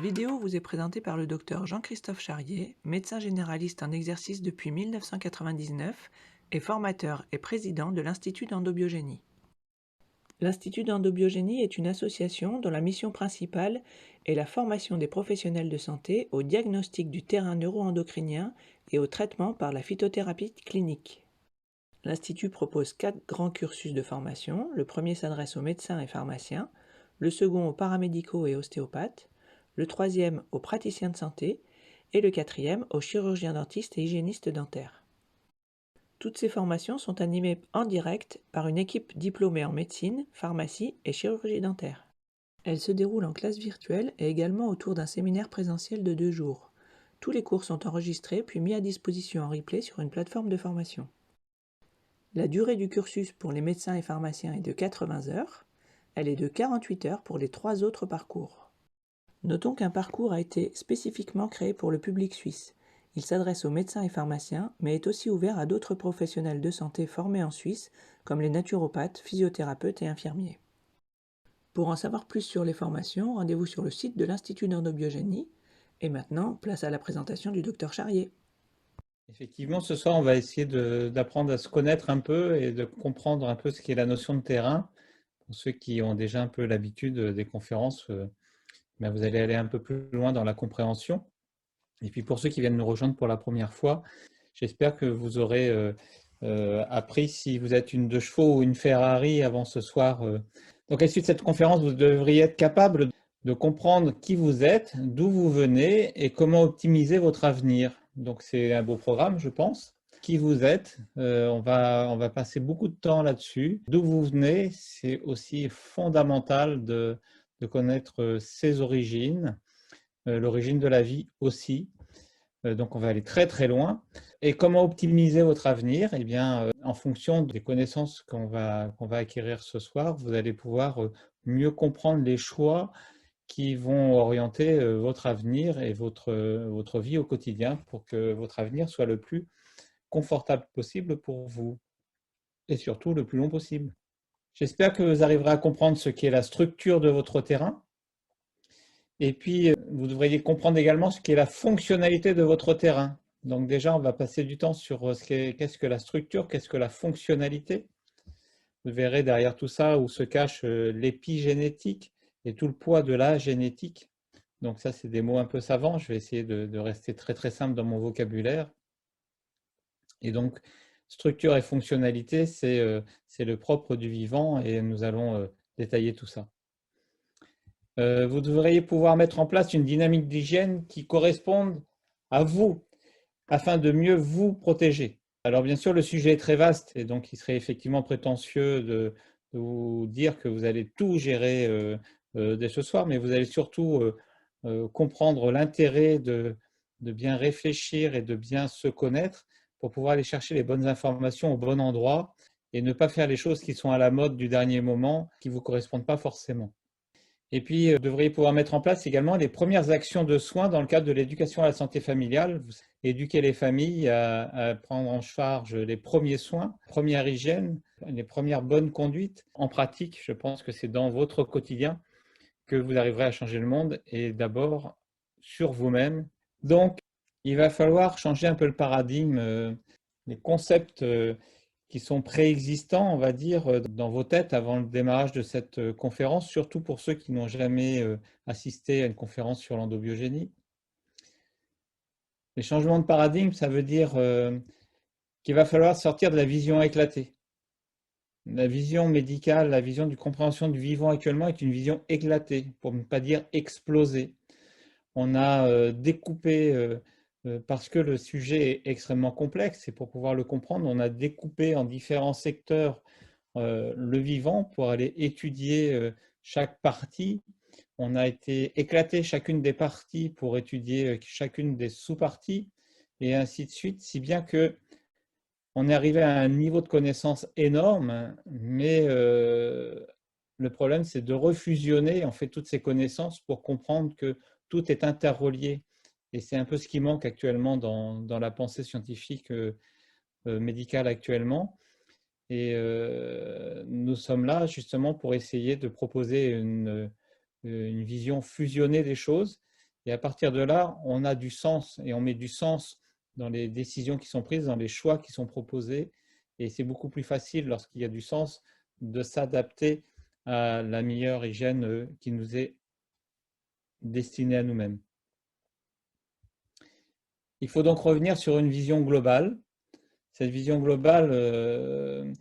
vidéo vous est présentée par le docteur Jean-Christophe Charrier, médecin généraliste en exercice depuis 1999 et formateur et président de l'Institut d'endobiogénie. L'Institut d'endobiogénie est une association dont la mission principale est la formation des professionnels de santé au diagnostic du terrain neuro-endocrinien et au traitement par la phytothérapie clinique. L'Institut propose 4 grands cursus de formation. Le premier s'adresse aux médecins et pharmaciens, le second aux paramédicaux et ostéopathes, le troisième aux praticiens de santé et le quatrième aux chirurgiens dentistes et hygiénistes dentaires. Toutes ces formations sont animées en direct par une équipe diplômée en médecine, pharmacie et chirurgie dentaire. Elles se déroulent en classe virtuelle et également autour d'un séminaire présentiel de 2 jours. Tous les cours sont enregistrés puis mis à disposition en replay sur une plateforme de formation. La durée du cursus pour les médecins et pharmaciens est de 80 heures. Elle est de 48 heures pour les 3 autres parcours. Notons qu'un parcours a été spécifiquement créé pour le public suisse. Il s'adresse aux médecins et pharmaciens, mais est aussi ouvert à d'autres professionnels de santé formés en Suisse, comme les naturopathes, physiothérapeutes et infirmiers. Pour en savoir plus sur les formations, rendez-vous sur le site de l'Institut d'endobiogénie. Et maintenant, place à la présentation du docteur Charrier. Effectivement, ce soir, on va essayer d'apprendre à se connaître un peu et de comprendre un peu ce qu'est la notion de terrain. Pour ceux qui ont déjà un peu l'habitude des conférences, ben, vous allez aller un peu plus loin dans la compréhension. Et puis pour ceux qui viennent nous rejoindre pour la première fois, j'espère que vous aurez appris si vous êtes une de chevaux ou une Ferrari avant ce soir. Donc à l'issue de cette conférence, vous devriez être capable de comprendre qui vous êtes, d'où vous venez et comment optimiser votre avenir. Donc c'est un beau programme, je pense. Qui vous êtes, on va passer beaucoup de temps là-dessus. D'où vous venez, c'est aussi fondamental de connaître ses origines, l'origine de la vie aussi. Donc on va aller très très loin. Et comment optimiser votre avenir? Eh bien, en fonction des connaissances qu'on va acquérir ce soir, vous allez pouvoir mieux comprendre les choix qui vont orienter votre avenir et votre vie au quotidien pour que votre avenir soit le plus confortable possible pour vous et surtout le plus long possible. J'espère que vous arriverez à comprendre ce qu'est la structure de votre terrain et puis vous devriez comprendre également ce qu'est la fonctionnalité de votre terrain. Donc déjà, on va passer du temps sur qu'est-ce que la structure, qu'est-ce que la fonctionnalité. Vous verrez derrière tout ça où se cache l'épigénétique et tout le poids de la génétique. Donc ça, c'est des mots un peu savants. Je vais essayer de rester très très simple dans mon vocabulaire. Et donc, structure et fonctionnalité, c'est le propre du vivant et nous allons détailler tout ça. Vous devriez pouvoir mettre en place une dynamique d'hygiène qui corresponde à vous, afin de mieux vous protéger. Alors bien sûr, le sujet est très vaste et donc il serait effectivement prétentieux de vous dire que vous allez tout gérer dès ce soir, mais vous allez surtout comprendre l'intérêt de bien réfléchir et de bien se connaître pour pouvoir aller chercher les bonnes informations au bon endroit et ne pas faire les choses qui sont à la mode du dernier moment, qui ne vous correspondent pas forcément. Et puis, vous devriez pouvoir mettre en place également les premières actions de soins dans le cadre de l'éducation à la santé familiale, éduquer les familles à prendre en charge les premiers soins, première hygiène, les premières bonnes conduites. En pratique, je pense que c'est dans votre quotidien que vous arriverez à changer le monde et d'abord sur vous-même. Donc, il va falloir changer un peu le paradigme, les concepts qui sont préexistants, on va dire, dans vos têtes avant le démarrage de cette conférence, surtout pour ceux qui n'ont jamais assisté à une conférence sur l'endobiogénie. Les changements de paradigme, ça veut dire qu'il va falloir sortir de la vision éclatée. La vision médicale, la vision de compréhension du vivant actuellement est une vision éclatée, pour ne pas dire explosée. On a découpé, parce que le sujet est extrêmement complexe, et pour pouvoir le comprendre, on a découpé en différents secteurs le vivant pour aller étudier chaque partie. On a été éclaté chacune des parties pour étudier chacune des sous-parties, et ainsi de suite, si bien que on est arrivé à un niveau de connaissance énorme, mais le problème, c'est de refusionner en fait toutes ces connaissances pour comprendre que tout est interrelié. Et c'est un peu ce qui manque actuellement dans la pensée scientifique médicale actuellement. Et nous sommes là justement pour essayer de proposer une vision fusionnée des choses Et à partir de là, on a du sens et on met du sens dans les décisions qui sont prises, dans les choix qui sont proposés. Et c'est beaucoup plus facile lorsqu'il y a du sens de s'adapter à la meilleure hygiène qui nous est destinée à nous-mêmes. Il faut donc revenir sur une vision globale. Cette vision globale,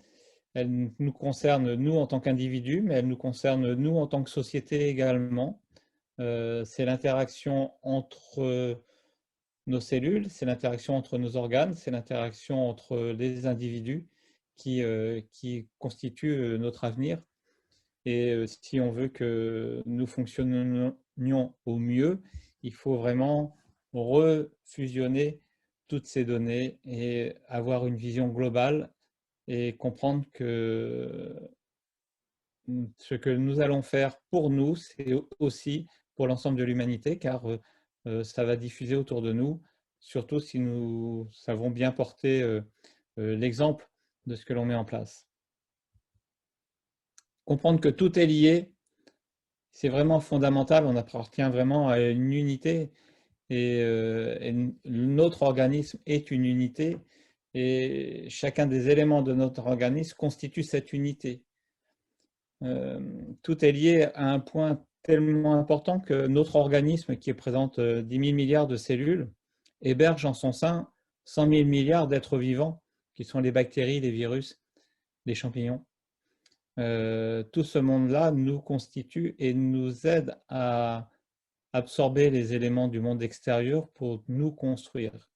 elle nous concerne nous en tant qu'individus, mais elle nous concerne nous en tant que société également. C'est l'interaction entre nos cellules, c'est l'interaction entre nos organes, c'est l'interaction entre les individus qui constituent notre avenir. Et si on veut que nous fonctionnions au mieux, il faut vraiment refusionner toutes ces données et avoir une vision globale et comprendre que ce que nous allons faire pour nous, c'est aussi pour l'ensemble de l'humanité, car ça va diffuser autour de nous, surtout si nous savons bien porter l'exemple de ce que l'on met en place. Comprendre que tout est lié, c'est vraiment fondamental, on appartient vraiment à une unité et notre organisme est une unité et chacun des éléments de notre organisme constitue cette unité. Tout est lié à un point tellement important que notre organisme, qui présente 10 000 milliards de cellules, héberge en son sein 100 000 milliards d'êtres vivants, qui sont les bactéries, les virus, les champignons. Tout ce monde-là nous constitue et nous aide à absorber les éléments du monde extérieur pour nous construire.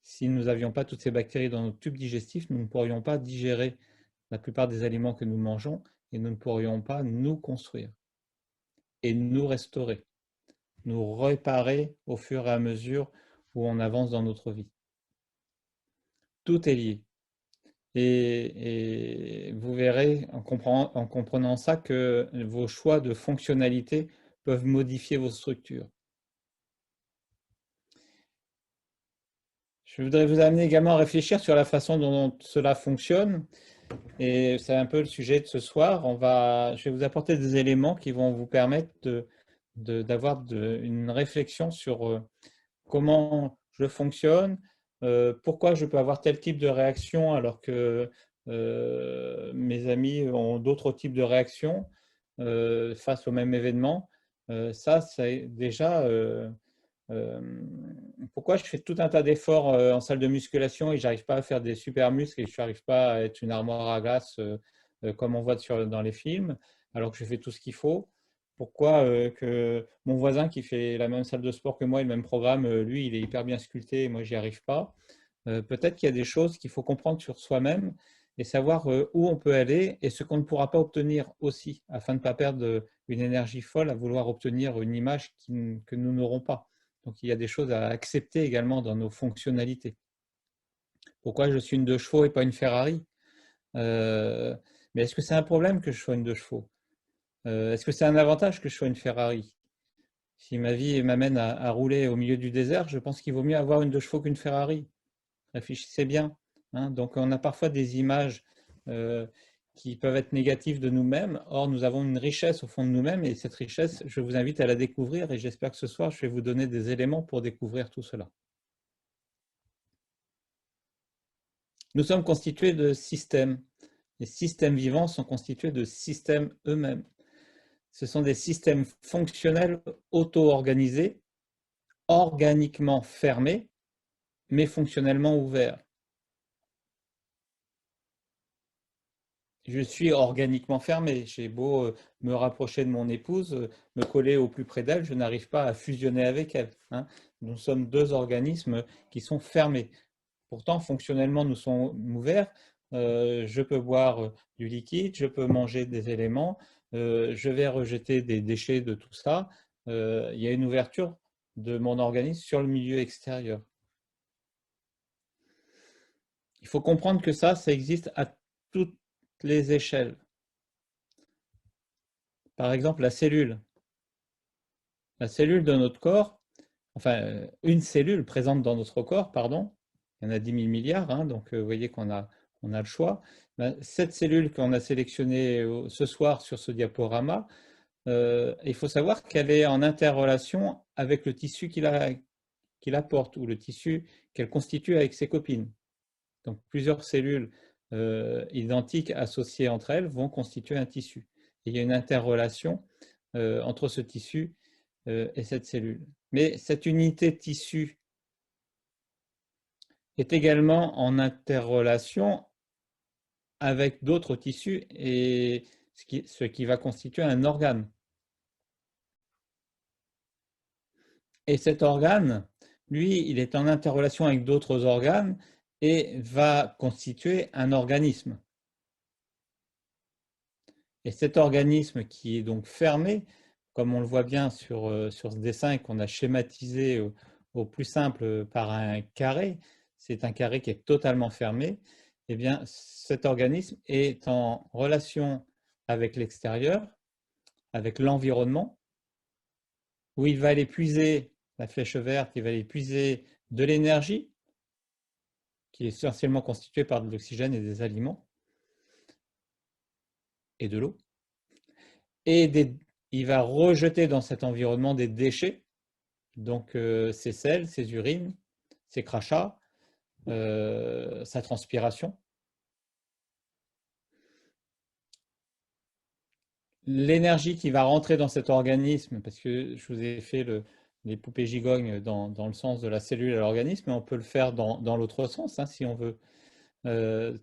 Si nous n'avions pas toutes ces bactéries dans notre tube digestif, nous ne pourrions pas digérer la plupart des aliments que nous mangeons et nous ne pourrions pas nous construire et nous restaurer, nous réparer au fur et à mesure où on avance dans notre vie. Tout est lié. Et vous verrez en comprenant ça que vos choix de fonctionnalité peuvent modifier vos structures. Je voudrais vous amener également à réfléchir sur la façon dont cela fonctionne. Et c'est un peu le sujet de ce soir. Je vais vous apporter des éléments qui vont vous permettre d'avoir une réflexion sur comment je fonctionne, pourquoi je peux avoir tel type de réaction alors que mes amis ont d'autres types de réactions face au même événement. Ça, c'est déjà pourquoi je fais tout un tas d'efforts en salle de musculation et j'arrive pas à faire des super muscles et je n'arrive pas à être une armoire à glace comme on voit dans les films, alors que je fais tout ce qu'il faut. Pourquoi que mon voisin qui fait la même salle de sport que moi et le même programme, lui, il est hyper bien sculpté et moi, j'y arrive pas. Peut-être qu'il y a des choses qu'il faut comprendre sur soi-même et savoir où on peut aller et ce qu'on ne pourra pas obtenir aussi, afin de ne pas perdre une énergie folle à vouloir obtenir une image que nous n'aurons pas. Donc, il y a des choses à accepter également dans nos fonctionnalités. Pourquoi je suis une 2 chevaux et pas une Ferrari? Mais est-ce que c'est un problème que je sois une 2 chevaux? Est-ce que c'est un avantage que je sois une Ferrari? Si ma vie m'amène à rouler au milieu du désert, je pense qu'il vaut mieux avoir une 2 chevaux qu'une Ferrari. Réfléchissez bien. Hein. Donc, on a parfois des images qui peuvent être négatives de nous-mêmes. Or, nous avons une richesse au fond de nous-mêmes et cette richesse, je vous invite à la découvrir et j'espère que ce soir, je vais vous donner des éléments pour découvrir tout cela. Nous sommes constitués de systèmes. Les systèmes vivants sont constitués de systèmes eux-mêmes. Ce sont des systèmes fonctionnels auto-organisés, organiquement fermés, mais fonctionnellement ouverts. Je suis organiquement fermé. J'ai beau me rapprocher de mon épouse, me coller au plus près d'elle, je n'arrive pas à fusionner avec elle. Hein. Nous sommes deux organismes qui sont fermés. Pourtant, fonctionnellement, nous sommes ouverts. Je peux boire du liquide, je peux manger des éléments, je vais rejeter des déchets de tout ça. Il y a une ouverture de mon organisme sur le milieu extérieur. Il faut comprendre que ça existe à toutes les échelles. Par exemple, la cellule. La cellule de notre corps, enfin, une cellule présente dans notre corps, pardon, il y en a 10 000 milliards, hein, donc vous voyez qu'on a le choix. Cette cellule qu'on a sélectionnée ce soir sur ce diaporama il faut savoir qu'elle est en interrelation avec le tissu qui la porte ou le tissu qu'elle constitue avec ses copines. Donc plusieurs cellules identiques associées entre elles vont constituer un tissu. Et il y a une interrelation entre ce tissu et cette cellule. Mais cette unité tissu est également en interrelation avec d'autres tissus et ce qui va constituer un organe. Et cet organe, lui, il est en interrelation avec d'autres organes et va constituer un organisme. Et cet organisme qui est donc fermé, comme on le voit bien sur ce dessin qu'on a schématisé au plus simple par un carré, c'est un carré qui est totalement fermé, eh bien cet organisme est en relation avec l'extérieur, avec l'environnement, où il va aller puiser, la flèche verte, il va aller puiser de l'énergie, qui est essentiellement constituée par de l'oxygène et des aliments, et de l'eau, et il va rejeter dans cet environnement des déchets, donc ses selles, ses urines, ses crachats, sa transpiration. L'énergie qui va rentrer dans cet organisme, parce que je vous ai fait les poupées gigognes dans le sens de la cellule à l'organisme, mais on peut le faire dans l'autre sens, hein, si on veut.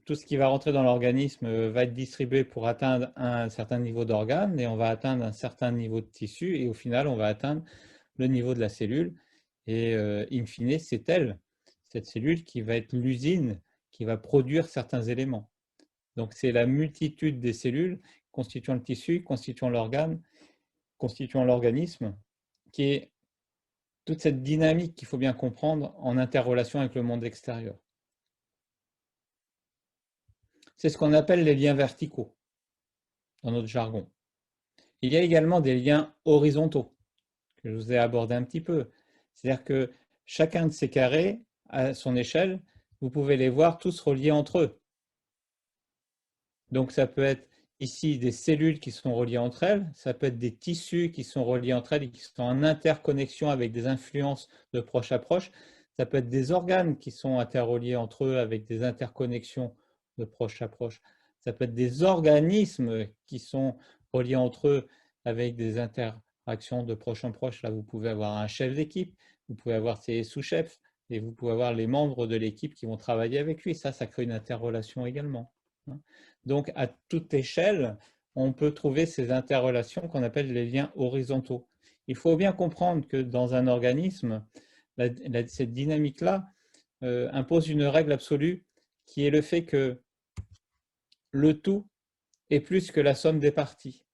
Tout ce qui va rentrer dans l'organisme va être distribué pour atteindre un certain niveau d'organe et on va atteindre un certain niveau de tissu et au final, on va atteindre le niveau de la cellule et in fine, c'est elle, cette cellule, qui va être l'usine qui va produire certains éléments. Donc, c'est la multitude des cellules constituant le tissu, constituant l'organe, constituant l'organisme, qui est toute cette dynamique qu'il faut bien comprendre en interrelation avec le monde extérieur. C'est ce qu'on appelle les liens verticaux dans notre jargon. Il y a également des liens horizontaux que je vous ai abordé un petit peu. C'est-à-dire que chacun de ces carrés, à son échelle, vous pouvez les voir tous reliés entre eux. Donc ça peut être ici des cellules qui sont reliées entre elles, ça peut être des tissus qui sont reliés entre elles et qui sont en interconnexion avec des influences de proche à proche, ça peut être des organes qui sont interreliés entre eux avec des interconnexions de proche à proche, ça peut être des organismes qui sont reliés entre eux avec des interactions de proche en proche. Là, vous pouvez avoir un chef d'équipe, vous pouvez avoir ses sous-chefs et vous pouvez avoir les membres de l'équipe qui vont travailler avec lui. Ça crée une interrelation également. Donc, à toute échelle, on peut trouver ces interrelations qu'on appelle les liens horizontaux. Il faut bien comprendre que dans un organisme, cette dynamique-là impose une règle absolue qui est le fait que le tout est plus que la somme des parties.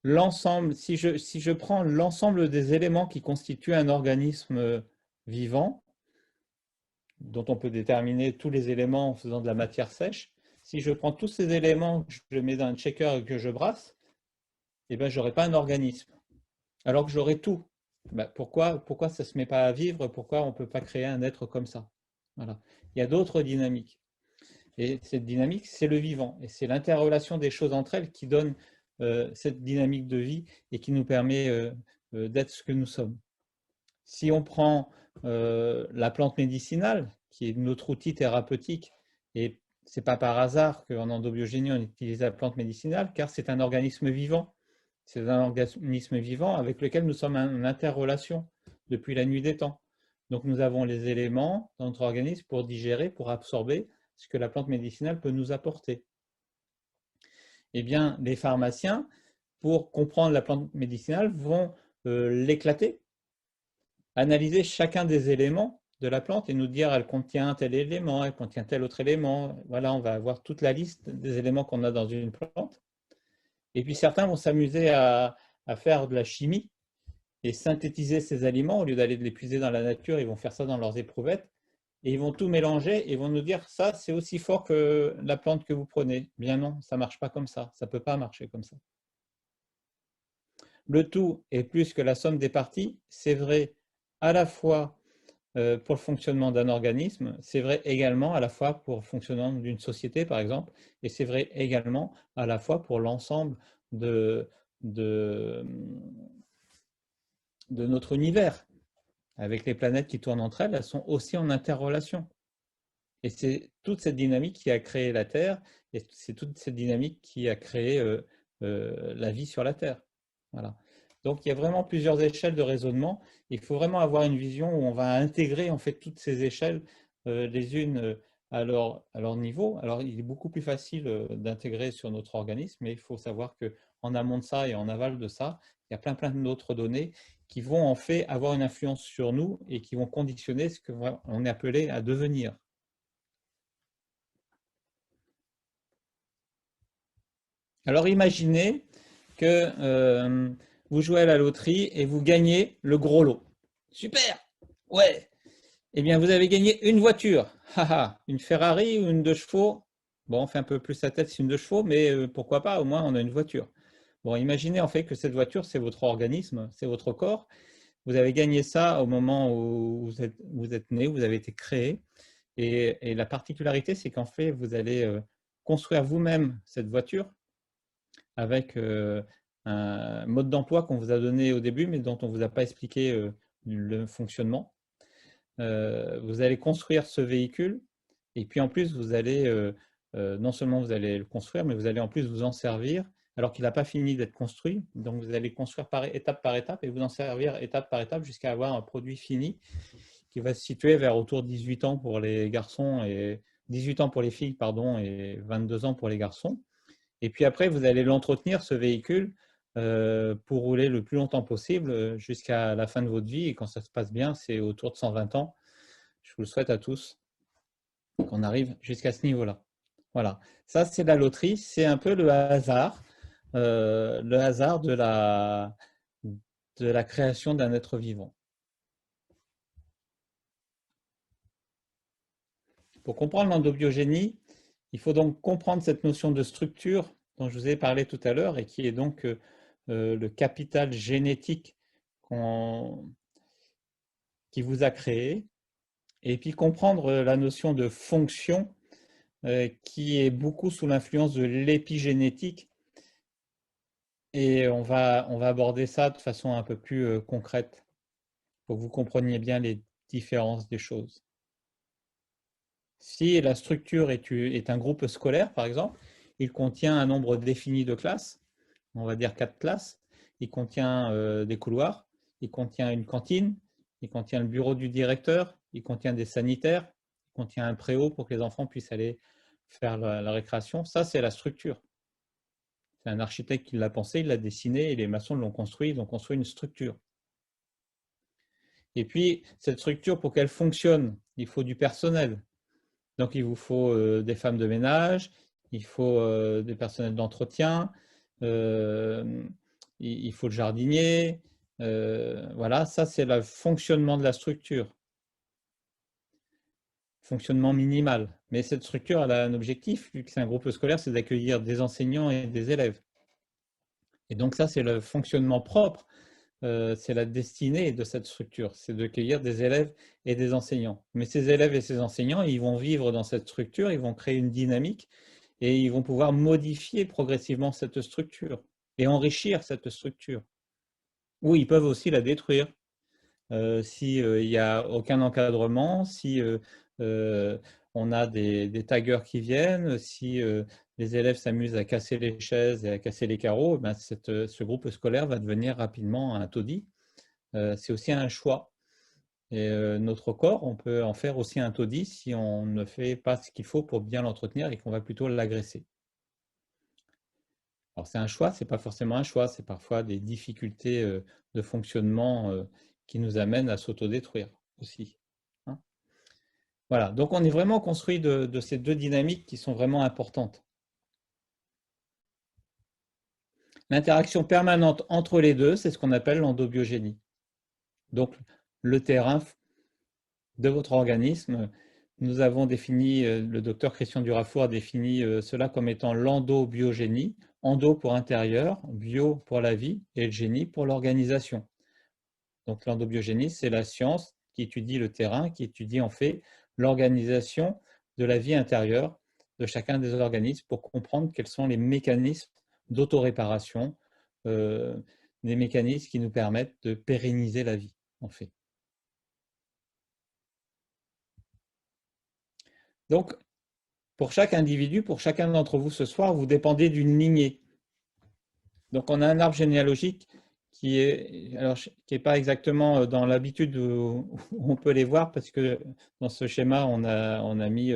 L'ensemble, si je prends l'ensemble des éléments qui constituent un organisme vivant, dont on peut déterminer tous les éléments en faisant de la matière sèche, si je prends tous ces éléments, je les mets dans un shaker et que je brasse, eh ben, je n'aurai pas un organisme. Alors que j'aurai tout. Ben, pourquoi ça ne se met pas à vivre? Pourquoi on ne peut pas créer un être comme ça? Voilà. Il y a d'autres dynamiques. Et cette dynamique, c'est le vivant. Et c'est l'interrelation des choses entre elles qui donne cette dynamique de vie et qui nous permet d'être ce que nous sommes. Si on prend la plante médicinale, qui est notre outil thérapeutique, et ce n'est pas par hasard qu'en endobiogénie, on utilise la plante médicinale, car c'est un organisme vivant. C'est un organisme vivant avec lequel nous sommes en interrelation depuis la nuit des temps. Donc nous avons les éléments dans notre organisme pour digérer, pour absorber ce que la plante médicinale peut nous apporter. Eh bien, les pharmaciens, pour comprendre la plante médicinale, vont l'éclater, analyser chacun des éléments de la plante et nous dire elle contient tel élément, elle contient tel autre élément. Voilà, on va avoir toute la liste des éléments qu'on a dans une plante. Et puis certains vont s'amuser à faire de la chimie et synthétiser ces aliments au lieu d'aller les puiser dans la nature. Ils vont faire ça dans leurs éprouvettes et ils vont tout mélanger et vont nous dire ça c'est aussi fort que la plante que vous prenez. Bien non, ça ne marche pas comme ça. Ça ne peut pas marcher comme ça. Le tout est plus que la somme des parties. C'est vrai à la fois pour le fonctionnement d'un organisme, c'est vrai également à la fois pour le fonctionnement d'une société, par exemple, et c'est vrai également à la fois pour l'ensemble de, de, de notre univers. Avec les planètes qui tournent entre elles, elles sont aussi en interrelation. Et c'est toute cette dynamique qui a créé la Terre, et c'est toute cette dynamique qui a créé la vie sur la Terre. Voilà. Donc il y a vraiment plusieurs échelles de raisonnement. Il faut vraiment avoir une vision où on va intégrer en fait toutes ces échelles, les unes à leur niveau. Alors il est beaucoup plus facile d'intégrer sur notre organisme, mais il faut savoir qu'en amont de ça et en aval de ça, il y a plein d'autres données qui vont en fait avoir une influence sur nous et qui vont conditionner ce qu'on est appelé à devenir. Alors imaginez que vous jouez à la loterie et vous gagnez le gros lot. Super! Ouais! Eh bien, vous avez gagné une voiture. Une Ferrari ou une 2 chevaux. Bon, on fait un peu plus la tête, c'est une 2 chevaux, mais pourquoi pas, au moins on a une voiture. Bon, imaginez en fait que cette voiture, c'est votre organisme, c'est votre corps. Vous avez gagné ça au moment où vous êtes né, vous avez été créé. Et la particularité, c'est qu'en fait, vous allez construire vous-même cette voiture avec un mode d'emploi qu'on vous a donné au début, mais dont on ne vous a pas expliqué le fonctionnement. Vous allez construire ce véhicule, et puis en plus, vous allez, non seulement vous allez le construire, mais vous allez en plus vous en servir, alors qu'il n'a pas fini d'être construit. Donc vous allez construire par étape, et vous en servir étape par étape jusqu'à avoir un produit fini qui va se situer vers autour de 18 ans pour les garçons, et 18 ans pour les filles, pardon, et 22 ans pour les garçons. Et puis après, vous allez l'entretenir, ce véhicule, pour rouler le plus longtemps possible jusqu'à la fin de votre vie. Et quand ça se passe bien, c'est autour de 120 ans. Je vous le souhaite à tous qu'on arrive jusqu'à ce niveau-là. Voilà. Ça, c'est la loterie. C'est un peu le hasard de la création d'un être vivant. Pour comprendre l'endobiogénie, il faut donc comprendre cette notion de structure dont je vous ai parlé tout à l'heure et qui est donc le capital génétique qui vous a créé, et puis comprendre la notion de fonction qui est beaucoup sous l'influence de l'épigénétique, et on va aborder ça de façon un peu plus concrète pour que vous compreniez bien les différences des choses. Si la structure est un groupe scolaire, par exemple, il contient un nombre défini de classes, on va dire 4 classes, il contient des couloirs, il contient une cantine, il contient le bureau du directeur, il contient des sanitaires, il contient un préau pour que les enfants puissent aller faire la récréation. Ça, c'est la structure. C'est un architecte qui l'a pensé, il l'a dessiné, et les maçons l'ont construit, ils ont construit une structure. Et puis, cette structure, pour qu'elle fonctionne, il faut du personnel. Donc, il vous faut des femmes de ménage, il faut des personnels d'entretien, il faut le jardinier. Voilà, ça, c'est le fonctionnement de la structure. Fonctionnement minimal. Mais cette structure, elle a un objectif, vu que c'est un groupe scolaire, c'est d'accueillir des enseignants et des élèves. Et donc, ça, c'est le fonctionnement propre. C'est la destinée de cette structure, c'est d'accueillir des élèves et des enseignants. Mais ces élèves et ces enseignants, ils vont vivre dans cette structure, ils vont créer une dynamique et ils vont pouvoir modifier progressivement cette structure et enrichir cette structure. Ou ils peuvent aussi la détruire. S'il n'y a aucun encadrement, si on a des taggers qui viennent, si les élèves s'amusent à casser les chaises et à casser les carreaux, ben ce groupe scolaire va devenir rapidement un taudis. C'est aussi un choix. Et notre corps, on peut en faire aussi un taudis si on ne fait pas ce qu'il faut pour bien l'entretenir et qu'on va plutôt l'agresser. Alors c'est un choix, c'est pas forcément un choix, c'est parfois des difficultés de fonctionnement qui nous amènent à s'autodétruire aussi. Hein. Voilà, donc on est vraiment construit de ces deux dynamiques qui sont vraiment importantes. L'interaction permanente entre les deux, c'est ce qu'on appelle l'endobiogénie. Donc le terrain de votre organisme, nous avons défini, le docteur Christian Durafour a défini cela comme étant l'endobiogénie, endo pour intérieur, bio pour la vie et le génie pour l'organisation. Donc l'endobiogénie, c'est la science qui étudie le terrain, qui étudie en fait l'organisation de la vie intérieure de chacun des organismes pour comprendre quels sont les mécanismes d'autoréparation, des mécanismes qui nous permettent de pérenniser la vie, en fait. Donc, pour chaque individu, pour chacun d'entre vous ce soir, vous dépendez d'une lignée. Donc, on a un arbre généalogique qui est pas exactement dans l'habitude où on peut les voir, parce que dans ce schéma, on a mis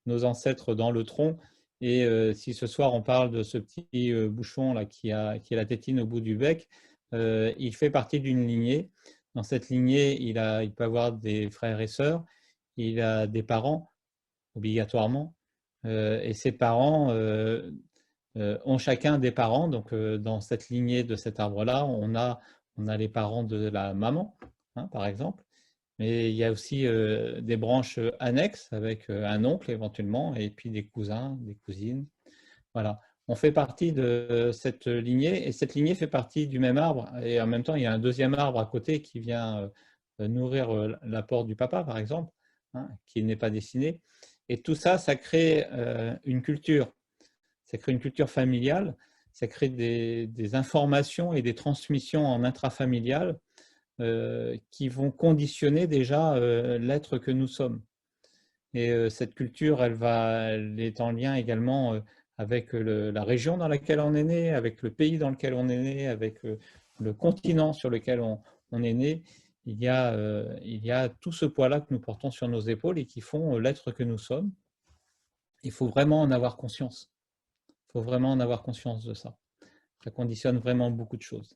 nos ancêtres dans le tronc. Et si ce soir, on parle de ce petit bouchon là qui a la tétine au bout du bec, il fait partie d'une lignée. Dans cette lignée, il peut avoir des frères et sœurs, il a des parents, obligatoirement, et ces parents ont chacun des parents. Donc, dans cette lignée de cet arbre-là, on a les parents de la maman, hein, par exemple, mais il y a aussi des branches annexes avec un oncle éventuellement, et puis des cousins, des cousines. Voilà. On fait partie de cette lignée, et cette lignée fait partie du même arbre, et en même temps, il y a un deuxième arbre à côté qui vient nourrir l'apport du papa, par exemple, hein, qui n'est pas dessiné. Et tout ça, ça crée une culture. Ça crée une culture familiale, ça crée des informations et des transmissions en intrafamilial qui vont conditionner déjà l'être que nous sommes. Et cette culture, elle est en lien également avec la région dans laquelle on est né, avec le pays dans lequel on est né, avec le continent sur lequel on est né. Il y a tout ce poids-là que nous portons sur nos épaules et qui font l'être que nous sommes. Il faut vraiment en avoir conscience. Il faut vraiment en avoir conscience de ça. Ça conditionne vraiment beaucoup de choses.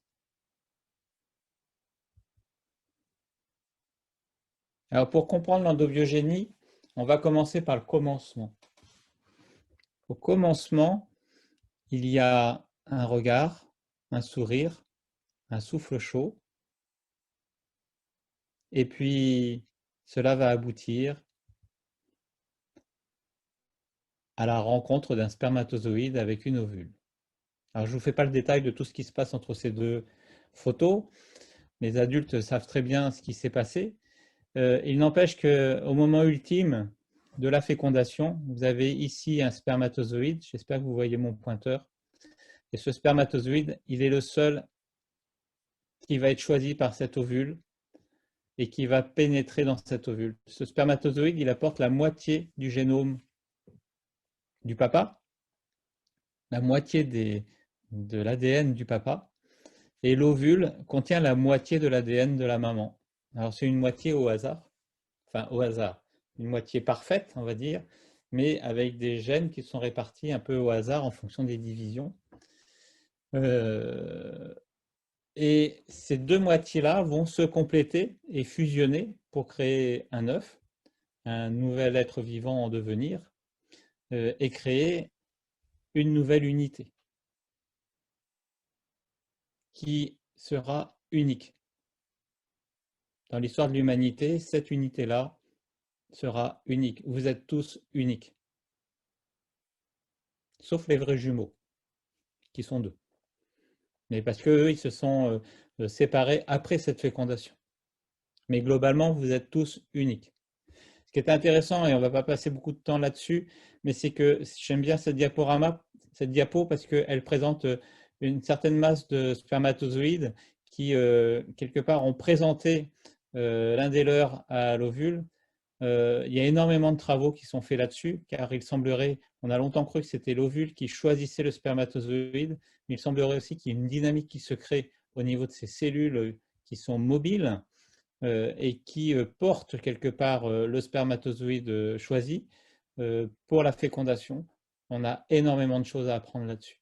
Alors, pour comprendre l'endobiogénie, on va commencer par le commencement. Au commencement, il y a un regard, un sourire, un souffle chaud, et puis cela va aboutir à la rencontre d'un spermatozoïde avec une ovule. Alors, je ne vous fais pas le détail de tout ce qui se passe entre ces deux photos. Les adultes savent très bien ce qui s'est passé. Il n'empêche qu'au moment ultime de la fécondation, vous avez ici un spermatozoïde. J'espère que vous voyez mon pointeur. Et ce spermatozoïde, il est le seul qui va être choisi par cet ovule et qui va pénétrer dans cet ovule. Ce spermatozoïde, il apporte la moitié du génome du papa, la moitié de l'ADN du papa, et l'ovule contient la moitié de l'ADN de la maman. Alors, c'est une moitié au hasard, une moitié parfaite, on va dire, mais avec des gènes qui sont répartis un peu au hasard en fonction des divisions. Et ces deux moitiés-là vont se compléter et fusionner pour créer un œuf, un nouvel être vivant en devenir, et créer une nouvelle unité qui sera unique. Dans l'histoire de l'humanité, cette unité-là sera unique. Vous êtes tous uniques. Sauf les vrais jumeaux, qui sont deux. Mais parce qu'eux, ils se sont séparés après cette fécondation. Mais globalement, vous êtes tous uniques. Ce qui est intéressant, et on ne va pas passer beaucoup de temps là-dessus, mais c'est que j'aime bien cette diapo, parce qu'elle présente une certaine masse de spermatozoïdes qui, quelque part, ont présenté l'un des leurs à l'ovule. Il y a énormément de travaux qui sont faits là-dessus, car il semblerait, on a longtemps cru que c'était l'ovule qui choisissait le spermatozoïde, mais il semblerait aussi qu'il y ait une dynamique qui se crée au niveau de ces cellules qui sont mobiles et qui portent quelque part le spermatozoïde choisi pour la fécondation. On a énormément de choses à apprendre là-dessus.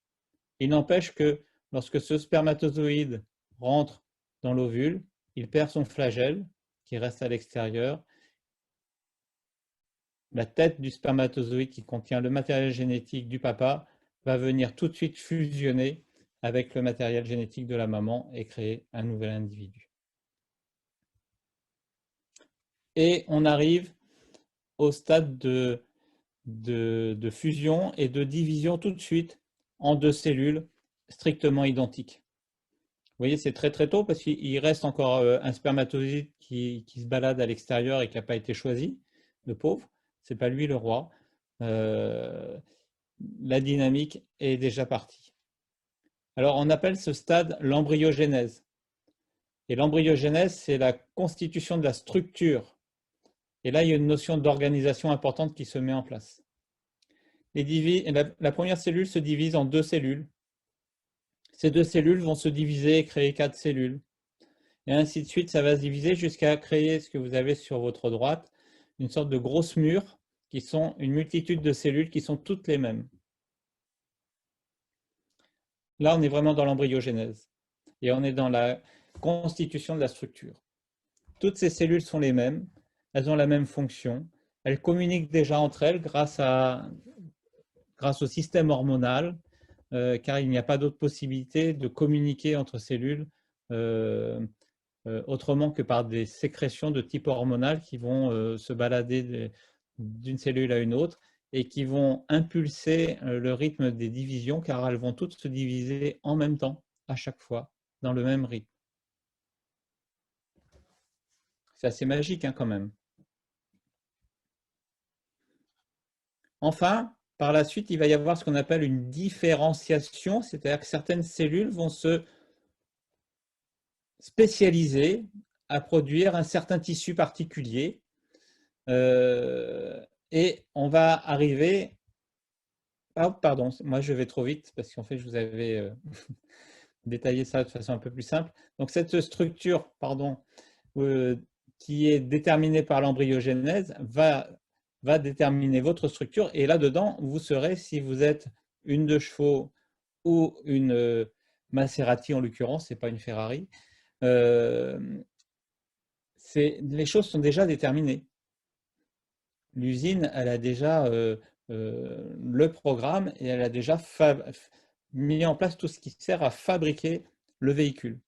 Il n'empêche que lorsque ce spermatozoïde rentre dans l'ovule, il perd son flagelle qui reste à l'extérieur. La tête du spermatozoïde qui contient le matériel génétique du papa va venir tout de suite fusionner avec le matériel génétique de la maman et créer un nouvel individu. Et on arrive au stade de fusion et de division tout de suite en deux cellules strictement identiques. voyez, c'est très très tôt parce qu'il reste encore un spermatozoïde qui se balade à l'extérieur et qui n'a pas été choisi, le pauvre. C'est pas lui le roi. Euh, la dynamique est déjà partie. Alors, on appelle ce stade l'embryogénèse. Et l'embryogénèse, c'est la constitution de la structure. Et là, il y a une notion d'organisation importante qui se met en place. La première cellule se divise en 2 cellules. Ces 2 cellules vont se diviser et créer 4 cellules. Et ainsi de suite, ça va se diviser jusqu'à créer ce que vous avez sur votre droite, une sorte de grosse mur qui sont une multitude de cellules qui sont toutes les mêmes. Là, on est vraiment dans l'embryogénèse et on est dans la constitution de la structure. Toutes ces cellules sont les mêmes, elles ont la même fonction, elles communiquent déjà entre elles grâce au système hormonal, car il n'y a pas d'autre possibilité de communiquer entre cellules autrement que par des sécrétions de type hormonal qui vont se balader d'une cellule à une autre et qui vont impulser le rythme des divisions, car elles vont toutes se diviser en même temps, à chaque fois, dans le même rythme. C'est assez magique quand même. Enfin, par la suite, il va y avoir ce qu'on appelle une différenciation, c'est-à-dire que certaines cellules vont se spécialiser à produire un certain tissu particulier. Et on va arriver... Ah, pardon, moi je vais trop vite parce qu'en fait je vous avais détaillé ça de façon un peu plus simple. Donc cette structure, pardon, qui est déterminée par l'embryogénèse va déterminer votre structure et là-dedans, vous serez, si vous êtes une de chevaux ou une Maserati en l'occurrence, ce n'est pas une Ferrari, les choses sont déjà déterminées. L'usine, elle a déjà le programme et elle a déjà mis en place tout ce qui sert à fabriquer le véhicule.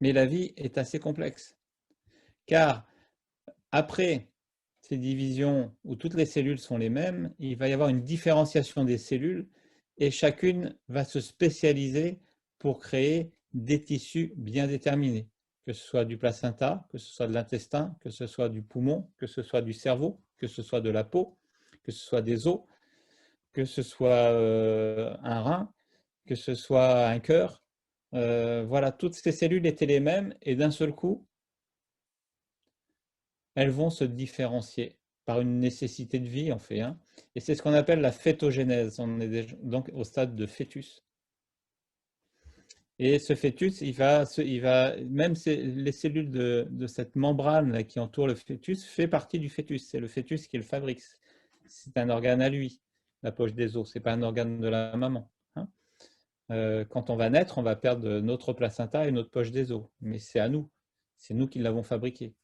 Mais la vie est assez complexe, car après ces divisions où toutes les cellules sont les mêmes, il va y avoir une différenciation des cellules et chacune va se spécialiser pour créer des tissus bien déterminés, que ce soit du placenta, que ce soit de l'intestin, que ce soit du poumon, que ce soit du cerveau, que ce soit de la peau, que ce soit des os, que ce soit un rein, que ce soit un cœur. Voilà, toutes ces cellules étaient les mêmes et d'un seul coup, elles vont se différencier par une nécessité de vie, en fait. Hein. Et c'est ce qu'on appelle la fœtogénèse. On est donc au stade de fœtus. Et ce fœtus, même les cellules de cette membrane là, qui entoure le fœtus fait partie du fœtus. C'est le fœtus qui le fabrique. C'est un organe à lui, la poche des os. Ce n'est pas un organe de la maman. Hein. Quand on va naître, on va perdre notre placenta et notre poche des os. Mais c'est à nous. C'est nous qui l'avons fabriqué.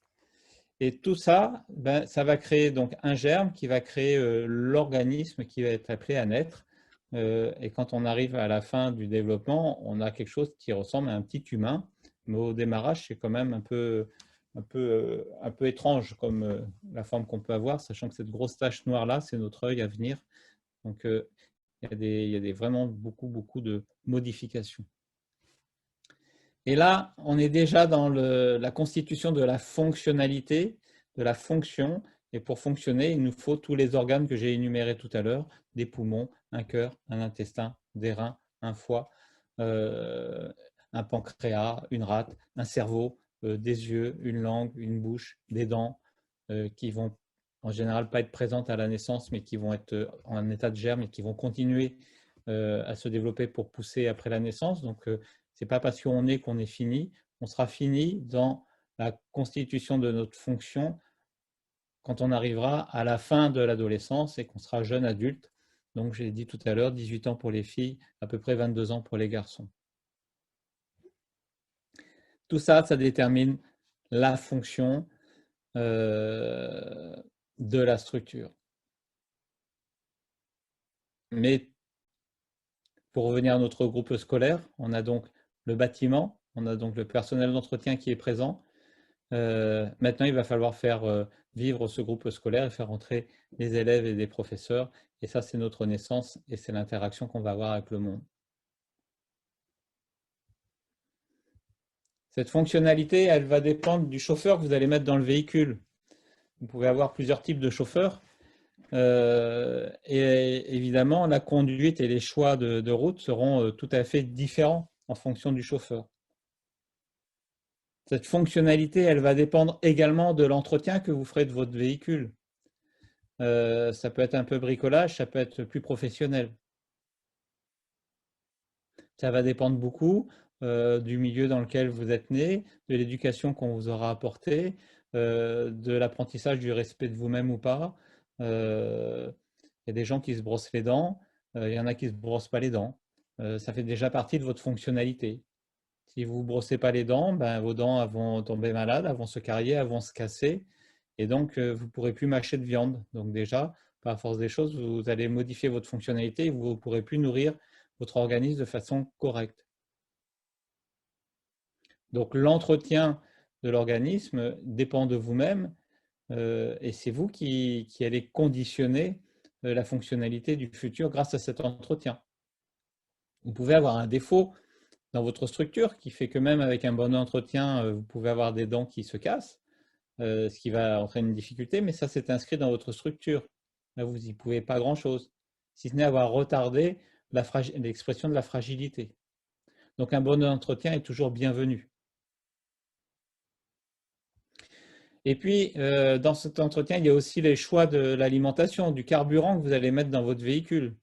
Et tout ça, ben, ça va créer donc un germe qui va créer l'organisme qui va être appelé à naître. Et quand on arrive à la fin du développement, on a quelque chose qui ressemble à un petit humain. Mais au démarrage, c'est quand même un peu étrange comme la forme qu'on peut avoir, sachant que cette grosse tache noire-là, c'est notre œil à venir. Donc, il y a vraiment beaucoup de modifications. Et là, on est déjà dans la constitution de la fonctionnalité, de la fonction. Et pour fonctionner, il nous faut tous les organes que j'ai énumérés tout à l'heure, des poumons, un cœur, un intestin, des reins, un foie, un pancréas, une rate, un cerveau, des yeux, une langue, une bouche, des dents, qui vont en général pas être présentes à la naissance, mais qui vont être en état de germe et qui vont continuer à se développer pour pousser après la naissance. Donc, ce n'est pas parce qu'on est fini. On sera fini dans la constitution de notre fonction quand on arrivera à la fin de l'adolescence et qu'on sera jeune adulte. Donc, j'ai dit tout à l'heure, 18 ans pour les filles, à peu près 22 ans pour les garçons. Tout ça, ça détermine la fonction de la structure. Mais pour revenir à notre groupe scolaire, on a donc le bâtiment, on a donc le personnel d'entretien qui est présent. Maintenant, il va falloir faire vivre ce groupe scolaire et faire entrer les élèves et des professeurs. Et ça, c'est notre naissance et c'est l'interaction qu'on va avoir avec le monde. Cette fonctionnalité, elle va dépendre du chauffeur que vous allez mettre dans le véhicule. Vous pouvez avoir plusieurs types de chauffeurs. Et évidemment, la conduite et les choix de route seront tout à fait différents en fonction du chauffeur. Cette fonctionnalité, elle va dépendre également de l'entretien que vous ferez de votre véhicule. Ça peut être un peu bricolage, ça peut être plus professionnel. Ça va dépendre beaucoup du milieu dans lequel vous êtes né, de l'éducation qu'on vous aura apportée, de l'apprentissage du respect de vous-même ou pas. Il y a des gens qui se brossent les dents, il y en a qui ne se brossent pas les dents. Ça fait déjà partie de votre fonctionnalité. Si vous ne brossez pas les dents, ben, vos dents vont tomber malades, elles vont se carier, elles vont se casser. Et donc, vous ne pourrez plus mâcher de viande. Donc déjà, par force des choses, vous allez modifier votre fonctionnalité et vous ne pourrez plus nourrir votre organisme de façon correcte. Donc l'entretien de l'organisme dépend de vous-même et c'est vous qui allez conditionner la fonctionnalité du futur grâce à cet entretien. Vous pouvez avoir un défaut dans votre structure qui fait que même avec un bon entretien, vous pouvez avoir des dents qui se cassent, ce qui va entraîner une difficulté, mais ça c'est inscrit dans votre structure. Là, vous n'y pouvez pas grand-chose, si ce n'est avoir retardé l'expression de la fragilité. Donc un bon entretien est toujours bienvenu. Et puis, dans cet entretien, il y a aussi les choix de l'alimentation, du carburant que vous allez mettre dans votre véhicule.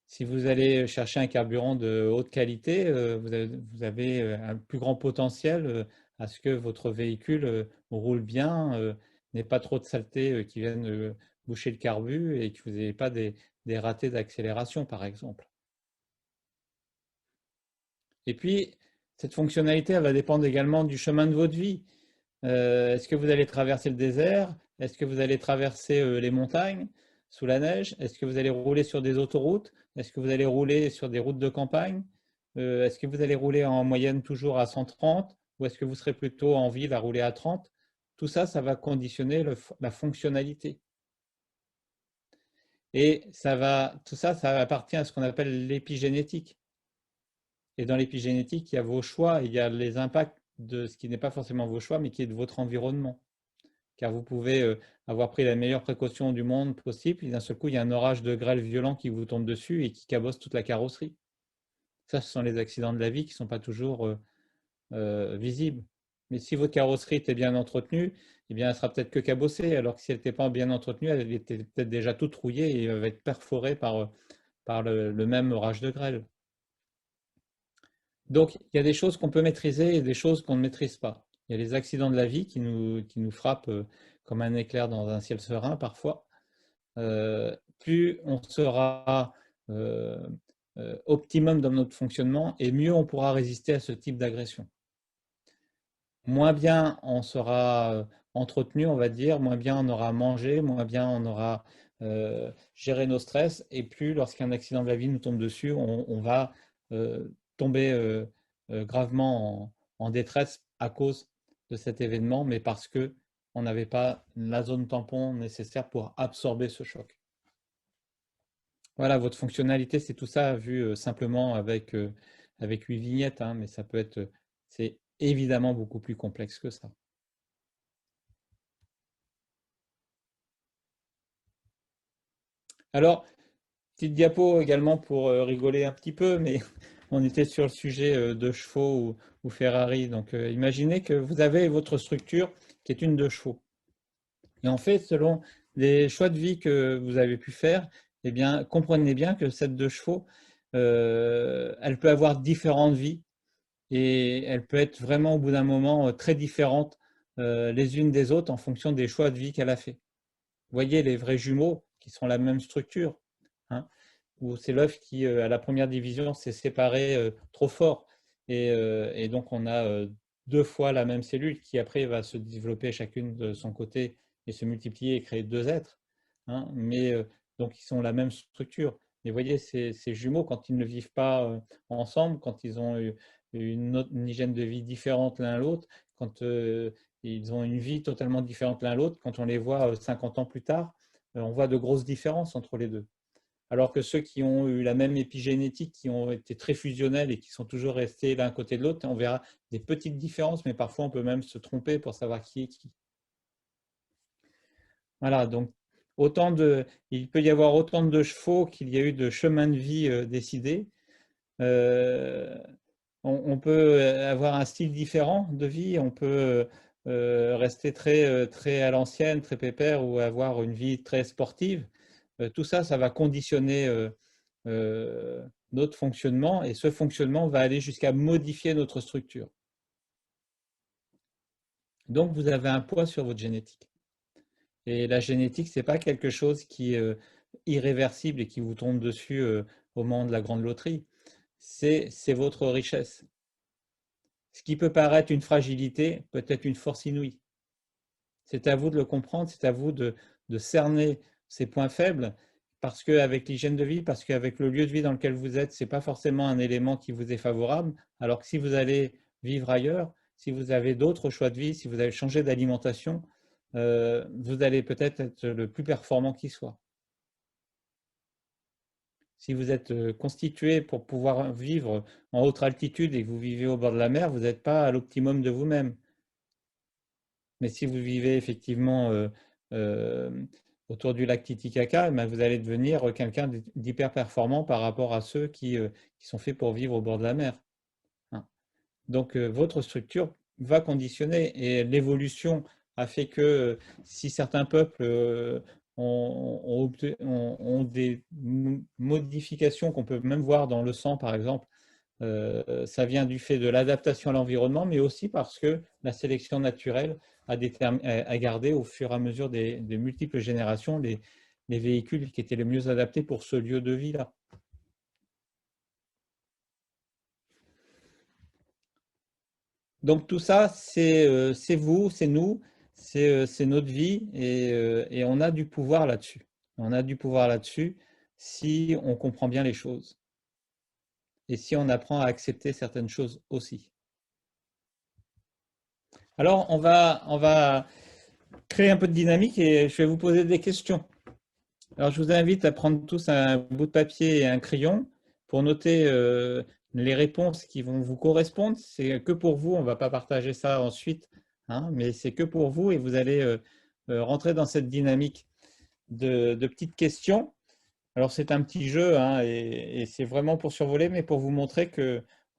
Si vous allez chercher un carburant de haute qualité, vous avez un plus grand potentiel à ce que votre véhicule roule bien, n'ait pas trop de saleté qui viennent boucher le carbu et que vous n'ayez pas des ratés d'accélération, par exemple. Et puis, cette fonctionnalité, elle va dépendre également du chemin de votre vie. Est-ce que vous allez traverser le désert? Est-ce que vous allez traverser les montagnes sous la neige? Est-ce que vous allez rouler sur des autoroutes? Est-ce que vous allez rouler sur des routes de campagne? Est-ce que vous allez rouler en moyenne toujours à 130? Ou est-ce que vous serez plutôt en ville à rouler à 30? Tout ça, ça va conditionner la fonctionnalité. Et tout ça, ça appartient à ce qu'on appelle l'épigénétique. Et dans l'épigénétique, il y a vos choix, il y a les impacts de ce qui n'est pas forcément vos choix, mais qui est de votre environnement. Car vous pouvez avoir pris la meilleure précaution du monde possible, et d'un seul coup, il y a un orage de grêle violent qui vous tombe dessus et qui cabosse toute la carrosserie. Ça, ce sont les accidents de la vie qui ne sont pas toujours visibles. Mais si votre carrosserie était bien entretenue, eh bien, elle sera peut-être que cabossée, alors que si elle n'était pas bien entretenue, elle était peut-être déjà toute rouillée et elle va être perforée par le même orage de grêle. Donc, il y a des choses qu'on peut maîtriser et des choses qu'on ne maîtrise pas. Il y a les accidents de la vie qui nous frappent comme un éclair dans un ciel serein parfois. Plus on sera optimum dans notre fonctionnement et mieux on pourra résister à ce type d'agression. Moins bien on sera entretenu, on va dire, moins bien on aura mangé, moins bien on aura géré nos stress et plus lorsqu'un accident de la vie nous tombe dessus, on va tomber gravement en détresse à cause de cet événement, mais parce que on n'avait pas la zone tampon nécessaire pour absorber ce choc. Voilà, votre fonctionnalité, c'est tout ça vu simplement avec 8 vignettes, hein, mais ça peut être, c'est évidemment beaucoup plus complexe que ça. Alors, petite diapo également pour rigoler un petit peu, mais on était sur le sujet de chevaux ou Ferrari. Donc, imaginez que vous avez votre structure qui est une de chevaux. Et en fait, selon les choix de vie que vous avez pu faire, eh bien, comprenez bien que cette de chevaux, elle peut avoir différentes vies et elle peut être vraiment au bout d'un moment très différente les unes des autres en fonction des choix de vie qu'elle a fait. Vous voyez les vrais jumeaux qui sont la même structure, hein, où c'est l'œuf qui, à la première division, s'est séparé trop fort. Et donc, on a deux fois la même cellule qui, après, va se développer chacune de son côté et se multiplier et créer deux êtres. Hein, mais donc, ils sont la même structure. Et vous voyez, ces jumeaux, quand ils ne vivent pas ensemble, quand ils ont une hygiène de vie différente l'un l'autre, quand ils ont une vie totalement différente l'un l'autre, quand on les voit 50 ans plus tard, on voit de grosses différences entre les deux. alors que ceux qui ont eu la même épigénétique, qui ont été très fusionnels et qui sont toujours restés l'un à côté de l'autre, on verra des petites différences, mais parfois on peut même se tromper pour savoir qui est qui. Voilà, donc il peut y avoir autant de chevaux qu'il y a eu de chemins de vie décidés. On peut avoir un style différent de vie, on peut rester très à l'ancienne, très pépère, ou avoir une vie très sportive. Tout ça, ça va conditionner notre fonctionnement, et ce fonctionnement va aller jusqu'à modifier notre structure. Donc, vous avez un poids sur votre génétique. Et la génétique, ce n'est pas quelque chose qui est irréversible et qui vous tombe dessus au moment de la grande loterie. C'est votre richesse. Ce qui peut paraître une fragilité peut être une force inouïe. C'est à vous de le comprendre, c'est à vous de cerner ces points faibles, parce qu'avec l'hygiène de vie, parce qu'avec le lieu de vie dans lequel vous êtes, ce n'est pas forcément un élément qui vous est favorable, alors que si vous allez vivre ailleurs, si vous avez d'autres choix de vie, si vous avez changé d'alimentation, vous allez peut-être être le plus performant qui soit. Si vous êtes constitué pour pouvoir vivre en haute altitude et que vous vivez au bord de la mer, vous n'êtes pas à l'optimum de vous-même. Mais si vous vivez effectivement autour du lac Titicaca, vous allez devenir quelqu'un d'hyper performant par rapport à ceux qui sont faits pour vivre au bord de la mer. Hein. Donc votre structure va conditionner, et l'évolution a fait que si certains peuples ont des modifications qu'on peut même voir dans le sang, par exemple, ça vient du fait de l'adaptation à l'environnement, mais aussi parce que la sélection naturelle a gardé au fur et à mesure des multiples générations les véhicules qui étaient les mieux adaptés pour ce lieu de vie-là. Donc tout ça, c'est vous, c'est nous, c'est notre vie, et on a du pouvoir là-dessus. On a du pouvoir là-dessus si on comprend bien les choses et si on apprend à accepter certaines choses aussi. Alors, on va créer un peu de dynamique et je vais vous poser des questions. Alors, je vous invite à prendre tous un bout de papier et un crayon pour noter les réponses qui vont vous correspondre. C'est que pour vous, on ne va pas partager ça ensuite, hein, mais c'est que pour vous, et vous allez rentrer dans cette dynamique de petites questions. Alors, c'est un petit jeu, hein, et c'est vraiment pour survoler, mais pour vous montrer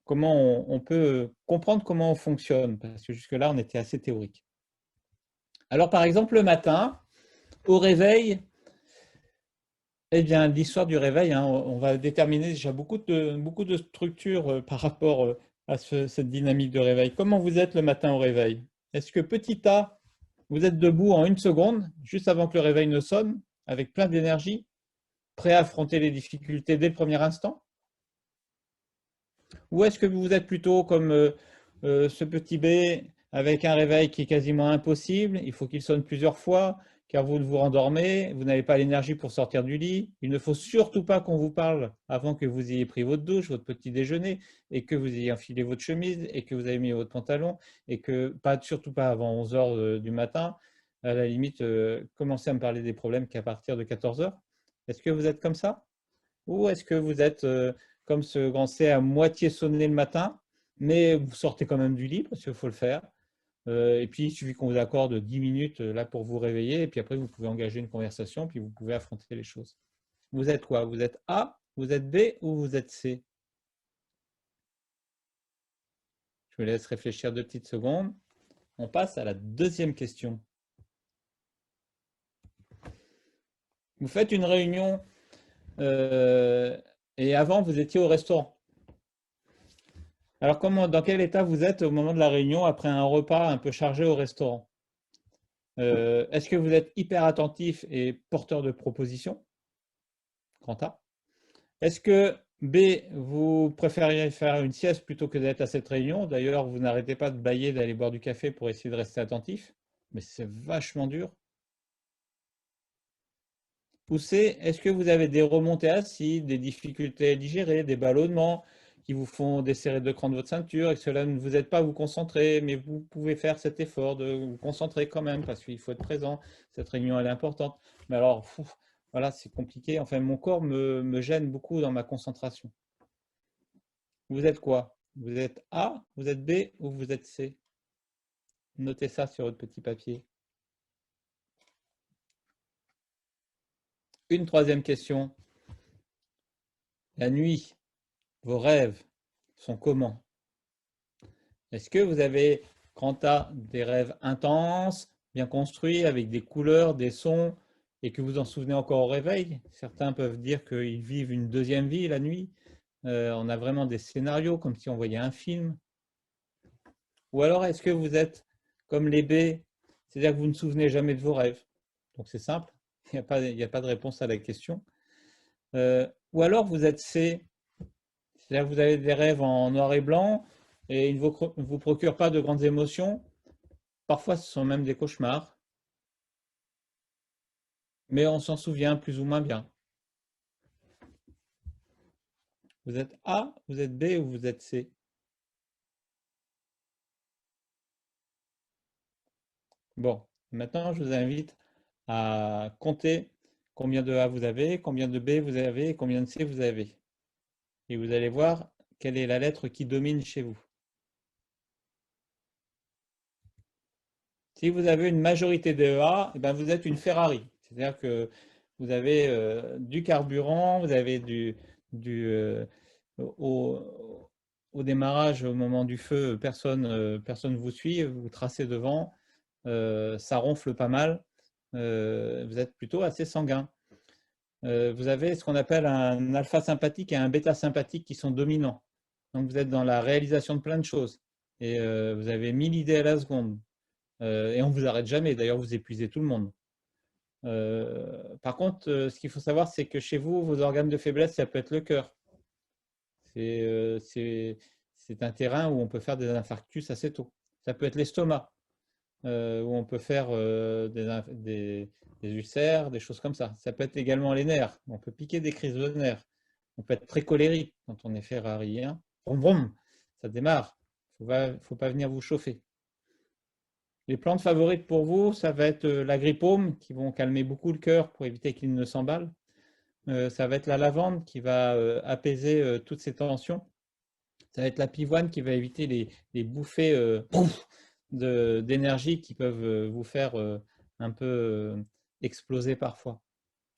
comment on peut comprendre comment on fonctionne, parce que jusque-là, on était assez théorique. Alors, par exemple, le matin, au réveil, eh bien, l'histoire du réveil, hein, on va déterminer déjà beaucoup de structures par rapport à cette dynamique de réveil. Comment vous êtes le matin au réveil? Est-ce que petit A, vous êtes debout en 1 seconde, juste avant que le réveil ne sonne, avec plein d'énergie, prêt à affronter les difficultés dès le premier instant? Ou est-ce que vous êtes plutôt comme ce petit B, avec un réveil qui est quasiment impossible, il faut qu'il sonne plusieurs fois, car vous vous rendormez, vous n'avez pas l'énergie pour sortir du lit, il ne faut surtout pas qu'on vous parle avant que vous ayez pris votre douche, votre petit déjeuner, et que vous ayez enfilé votre chemise, et que vous avez mis votre pantalon, et que surtout pas avant 11 heures du matin, à la limite, commencez à me parler des problèmes qu'à partir de 14 heures. Est-ce que vous êtes comme ça? Ou est-ce que vous êtes comme ce grand C à moitié sonné le matin, mais vous sortez quand même du lit parce qu'il faut le faire. Et puis, il suffit qu'on vous accorde 10 minutes là pour vous réveiller, et puis après, vous pouvez engager une conversation, puis vous pouvez affronter les choses. Vous êtes quoi? Vous êtes A, vous êtes B ou vous êtes C? Je vous laisse réfléchir 2 petites secondes. On passe à la deuxième question. Vous faites une réunion et avant, vous étiez au restaurant. Alors, dans quel état vous êtes au moment de la réunion après un repas un peu chargé au restaurant? Est-ce que vous êtes hyper attentif et porteur de propositions? Grand A. Est-ce que B, vous préfériez faire une sieste plutôt que d'être à cette réunion? D'ailleurs, vous n'arrêtez pas de bâiller, d'aller boire du café pour essayer de rester attentif, mais c'est vachement dur. Ou C, est-ce que vous avez des remontées acides, des difficultés à digérer, des ballonnements qui vous font desserrer de cran de votre ceinture et que cela ne vous aide pas à vous concentrer, mais vous pouvez faire cet effort de vous concentrer quand même parce qu'il faut être présent. Cette réunion, elle est importante. Mais alors, Voilà, c'est compliqué. Enfin, mon corps me gêne beaucoup dans ma concentration. Vous êtes quoi? Vous êtes A, vous êtes B ou vous êtes C? Notez ça sur votre petit papier. Une troisième question. La nuit, vos rêves sont comment? Est-ce que vous avez, quant à des rêves intenses, bien construits, avec des couleurs, des sons, et que vous en souvenez encore au réveil? Certains peuvent dire qu'ils vivent une deuxième vie la nuit. On a vraiment des scénarios comme si on voyait un film. Ou alors est-ce que vous êtes comme les B, c'est-à-dire que vous ne souvenez jamais de vos rêves? Donc c'est simple, il n'y a pas de réponse à la question. Ou alors vous êtes C, c'est-à-dire que vous avez des rêves en noir et blanc et ils ne vous procurent pas de grandes émotions. Parfois ce sont même des cauchemars, mais on s'en souvient plus ou moins bien. Vous êtes A, vous êtes B ou vous êtes C? Bon, maintenant je vous invite à compter combien de A vous avez, combien de B vous avez et combien de C vous avez. Et vous allez voir quelle est la lettre qui domine chez vous. Si vous avez une majorité de A, eh ben vous êtes une Ferrari. C'est-à-dire que vous avez du carburant, vous avez au, au démarrage, au moment du feu, personne ne vous suit, vous tracez devant, ça ronfle pas mal, vous êtes plutôt assez sanguin. Vous avez ce qu'on appelle un alpha sympathique et un bêta sympathique qui sont dominants. Donc vous êtes dans la réalisation de plein de choses et vous avez 1000 idées à la seconde. Et on ne vous arrête jamais, d'ailleurs vous épuisez tout le monde. Par contre, ce qu'il faut savoir, c'est que chez vous, vos organes de faiblesse, ça peut être le cœur. C'est un terrain où on peut faire des infarctus assez tôt. Ça peut être l'estomac, où on peut faire des ulcères, des choses comme ça. Ça peut être également les nerfs. On peut piquer des crises de nerfs. On peut être très colérique quand on est ferrarien. Vroom, vroom, ça démarre. Il ne faut pas venir vous chauffer. Les plantes favorites pour vous, ça va être l'agripaume, qui vont calmer beaucoup le cœur pour éviter qu'il ne s'emballe. Ça va être la lavande qui va apaiser toutes ces tensions. Ça va être la pivoine qui va éviter les bouffées d'énergie qui peuvent vous faire un peu exploser parfois.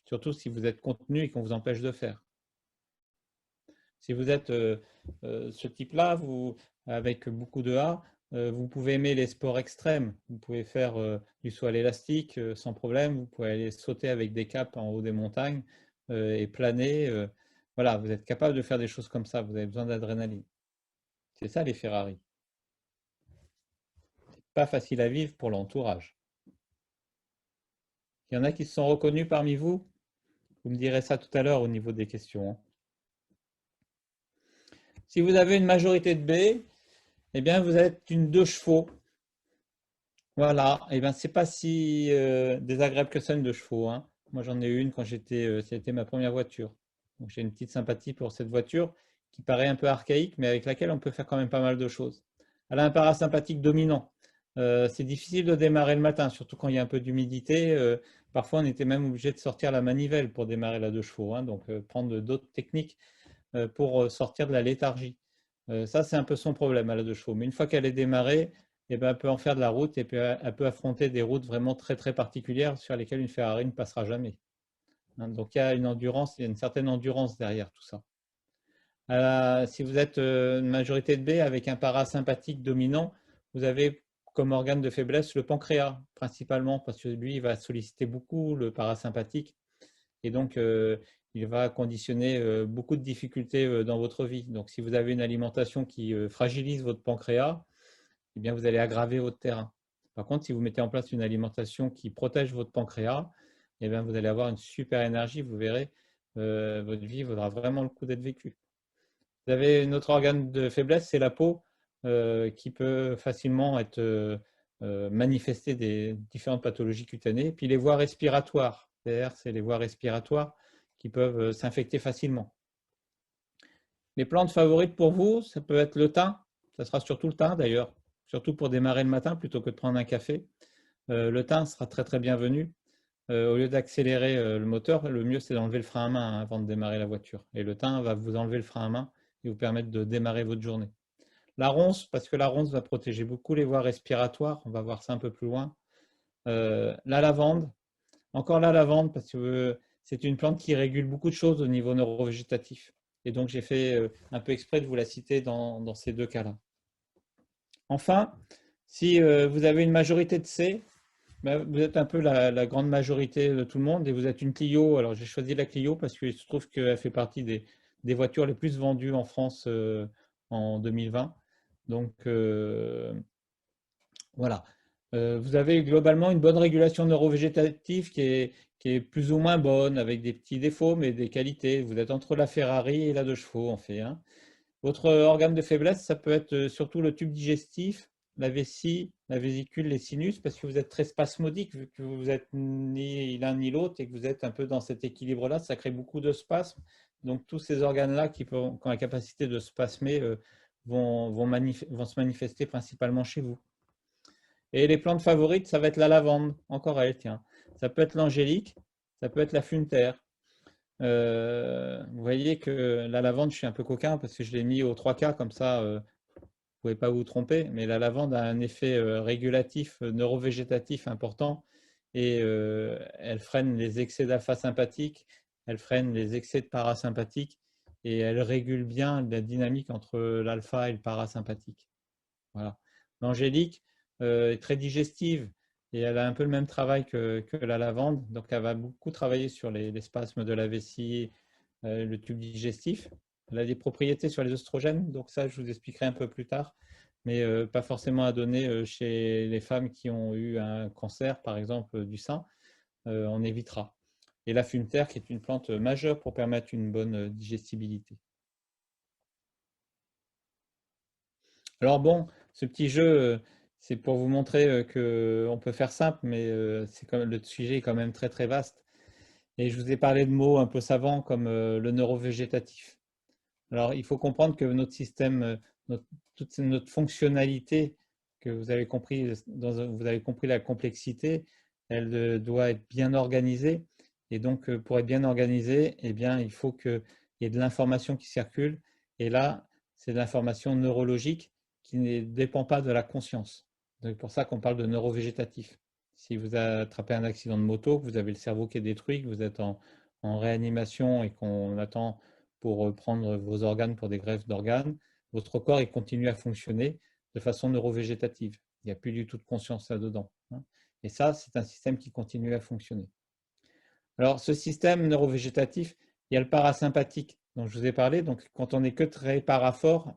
Surtout si vous êtes contenu et qu'on vous empêche de faire. Si vous êtes ce type-là, avec beaucoup de A, vous pouvez aimer les sports extrêmes. Vous pouvez faire du saut à l'élastique sans problème. Vous pouvez aller sauter avec des capes en haut des montagnes et planer. Voilà, vous êtes capable de faire des choses comme ça. Vous avez besoin d'adrénaline. C'est ça les Ferrari. Pas facile à vivre pour l'entourage. Il y en a qui se sont reconnus parmi vous? Vous me direz ça tout à l'heure au niveau des questions, hein. Si vous avez une majorité de B, eh bien vous êtes une 2 chevaux. Voilà, et bien c'est pas si désagréable que ça une 2 chevaux, hein. Moi j'en ai eu une quand c'était ma première voiture. Donc j'ai une petite sympathie pour cette voiture qui paraît un peu archaïque, mais avec laquelle on peut faire quand même pas mal de choses. Elle a un parasympathique dominant. C'est difficile de démarrer le matin, surtout quand il y a un peu d'humidité. Parfois on était même obligé de sortir la manivelle pour démarrer la 2 chevaux, hein, donc prendre d'autres techniques pour sortir de la léthargie. Ça c'est un peu son problème à la 2 chevaux. Mais une fois qu'elle est démarrée, eh ben, elle peut en faire de la route et puis elle peut affronter des routes vraiment très très particulières sur lesquelles une Ferrari ne passera jamais. Hein, donc il y a une endurance, il y a une certaine endurance derrière tout ça. Si vous êtes une majorité de B avec un parasympathique dominant, vous avez comme organe de faiblesse le pancréas principalement parce que lui il va solliciter beaucoup le parasympathique et donc il va conditionner beaucoup de difficultés dans votre vie. Donc si vous avez une alimentation qui fragilise votre pancréas, eh bien, vous allez aggraver votre terrain. Par contre, si vous mettez en place une alimentation qui protège votre pancréas, eh bien, vous allez avoir une super énergie. Vous verrez, votre vie vaudra vraiment le coup d'être vécue. Vous avez notre organe de faiblesse, c'est la peau, qui peut facilement être manifester des différentes pathologies cutanées. Puis les voies respiratoires, c'est-à-dire c'est les voies respiratoires qui peuvent s'infecter facilement. Les plantes favorites pour vous, ça peut être le thym, ça sera surtout le thym d'ailleurs, surtout pour démarrer le matin plutôt que de prendre un café. Le thym sera très très bienvenu. au lieu d'accélérer le moteur, le mieux c'est d'enlever le frein à main hein, avant de démarrer la voiture. Et le thym va vous enlever le frein à main et vous permettre de démarrer votre journée. La ronce, parce que la ronce va protéger beaucoup les voies respiratoires, on va voir ça un peu plus loin. La lavande, encore la lavande, parce que c'est une plante qui régule beaucoup de choses au niveau neurovégétatif. Et donc j'ai fait un peu exprès de vous la citer dans ces deux cas-là. Enfin, si vous avez une majorité de C, ben, vous êtes un peu la grande majorité de tout le monde et vous êtes une Clio. Alors j'ai choisi la Clio parce qu'il se trouve qu'elle fait partie des voitures les plus vendues en France en 2020. Donc voilà. Vous avez globalement une bonne régulation neurovégétative qui est plus ou moins bonne, avec des petits défauts, mais des qualités. Vous êtes entre la Ferrari et la 2 chevaux, en fait. Hein. Votre organe de faiblesse, ça peut être surtout le tube digestif, la vessie, la vésicule, les sinus, parce que vous êtes très spasmodique, vu que vous êtes ni l'un ni l'autre et que vous êtes un peu dans cet équilibre-là, ça crée beaucoup de spasmes. Donc tous ces organes-là qui ont la capacité de spasmer vont se manifester principalement chez vous. Et les plantes favorites, ça va être la lavande, encore elle, tiens. Ça peut être l'angélique, ça peut être la funetaire. Vous voyez que la lavande, je suis un peu coquin parce que je l'ai mis aux 3 quarts, comme ça, vous ne pouvez pas vous tromper. Mais la lavande a un effet régulatif, neurovégétatif important et elle freine les excès d'alpha sympathique, elle freine les excès de parasympathique et elle régule bien la dynamique entre l'alpha et le parasympathique. Voilà. L'angélique est très digestive et elle a un peu le même travail que la lavande. Donc, elle va beaucoup travailler sur les spasmes de la vessie, le tube digestif. Elle a des propriétés sur les oestrogènes, donc ça, je vous expliquerai un peu plus tard, mais pas forcément à donner chez les femmes qui ont eu un cancer, par exemple, du sein. On évitera. Et la funetaire, qui est une plante majeure pour permettre une bonne digestibilité. Alors bon, ce petit jeu, c'est pour vous montrer qu'on peut faire simple, mais le sujet est quand même très très vaste. Et je vous ai parlé de mots un peu savants comme le neurovégétatif. Alors il faut comprendre que notre système, toute notre fonctionnalité, que vous avez compris, vous avez compris la complexité, elle doit être bien organisée. Et donc pour être bien organisée, eh bien, il faut qu'il y ait de l'information qui circule. Et là, c'est de l'information neurologique qui ne dépend pas de la conscience. C'est pour ça qu'on parle de neurovégétatif. Si vous attrapez un accident de moto, que vous avez le cerveau qui est détruit, que vous êtes en réanimation et qu'on attend pour prendre vos organes pour des greffes d'organes, votre corps il continue à fonctionner de façon neurovégétative. Il n'y a plus du tout de conscience là-dedans. Hein. Et ça, c'est un système qui continue à fonctionner. Alors, ce système neurovégétatif, il y a le parasympathique dont je vous ai parlé. Donc, quand on n'est que très paraphore,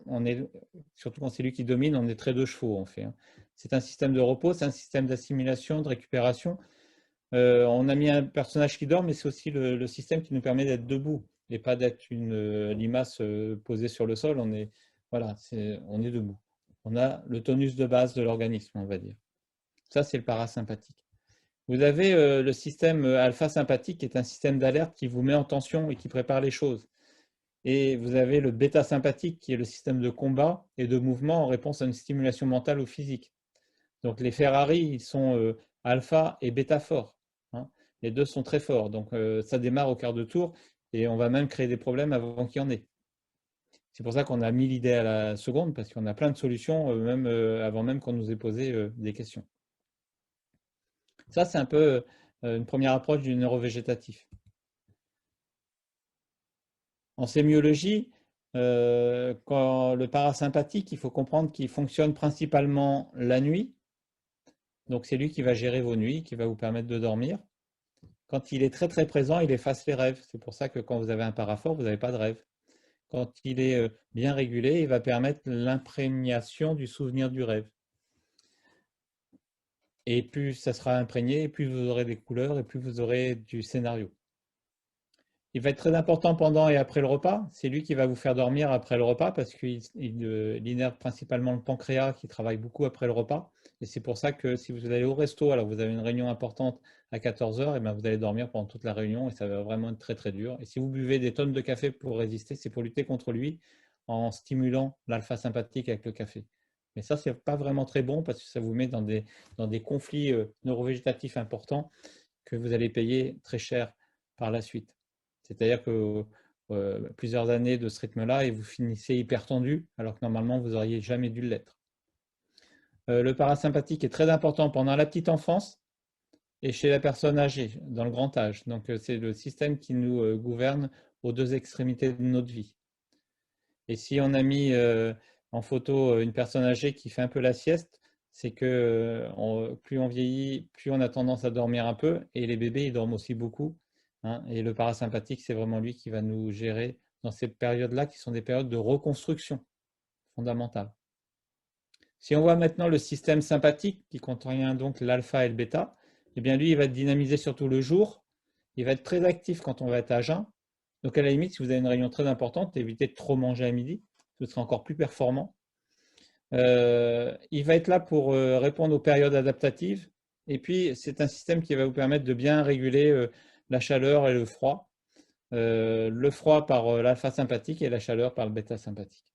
surtout quand c'est lui qui domine, on est très 2 chevaux, en fait. Hein. C'est un système de repos, c'est un système d'assimilation, de récupération. On a mis un personnage qui dort, mais c'est aussi le système qui nous permet d'être debout et pas d'être une limace posée sur le sol. Voilà, on est debout. On a le tonus de base de l'organisme, on va dire. Ça, c'est le parasympathique. Vous avez le système alpha-sympathique qui est un système d'alerte qui vous met en tension et qui prépare les choses. Et vous avez le bêta-sympathique qui est le système de combat et de mouvement en réponse à une stimulation mentale ou physique. Donc les Ferrari, ils sont alpha et bêta forts. Hein. Les deux sont très forts. Donc ça démarre au quart de tour et on va même créer des problèmes avant qu'il y en ait. C'est pour ça qu'on a mis l'idée à la seconde parce qu'on a plein de solutions même avant même qu'on nous ait posé des questions. Ça, c'est un peu une première approche du neurovégétatif. En sémiologie, quand le parasympathique, il faut comprendre qu'il fonctionne principalement la nuit. Donc c'est lui qui va gérer vos nuits, qui va vous permettre de dormir. Quand il est très très présent, il efface les rêves. C'est pour ça que quand vous avez un paraphore, vous n'avez pas de rêve. Quand il est bien régulé, il va permettre l'imprégnation du souvenir du rêve. Et plus ça sera imprégné, plus vous aurez des couleurs et plus vous aurez du scénario. Il va être très important pendant et après le repas. C'est lui qui va vous faire dormir après le repas parce qu'il innerve principalement le pancréas qui travaille beaucoup après le repas. Et c'est pour ça que si vous allez au resto, alors vous avez une réunion importante à 14 heures, et bien vous allez dormir pendant toute la réunion et ça va vraiment être très très dur. Et si vous buvez des tonnes de café pour résister, c'est pour lutter contre lui en stimulant l'alpha sympathique avec le café. Mais ça, c'est pas vraiment très bon parce que ça vous met dans des conflits neurovégétatifs importants que vous allez payer très cher par la suite. C'est-à-dire que plusieurs années de ce rythme-là et vous finissez hyper tendu, alors que normalement, vous n'auriez jamais dû l'être. Le parasympathique est très important pendant la petite enfance et chez la personne âgée, dans le grand âge. Donc, c'est le système qui nous gouverne aux deux extrémités de notre vie. Et si on a mis en photo une personne âgée qui fait un peu la sieste, c'est que plus on vieillit, plus on a tendance à dormir un peu. Et les bébés, ils dorment aussi beaucoup, hein. Et le parasympathique, c'est vraiment lui qui va nous gérer dans ces périodes-là, qui sont des périodes de reconstruction fondamentale. Si on voit maintenant le système sympathique, qui contient donc l'alpha et le bêta, eh bien lui, il va être dynamisé surtout le jour. Il va être très actif quand on va être à jeun. Donc à la limite, si vous avez une réunion très importante, évitez de trop manger à midi. Ce sera encore plus performant. Il va être là pour répondre aux périodes adaptatives. Et puis, c'est un système qui va vous permettre de bien réguler la chaleur et le froid. Le froid par l'alpha sympathique et la chaleur par le bêta sympathique.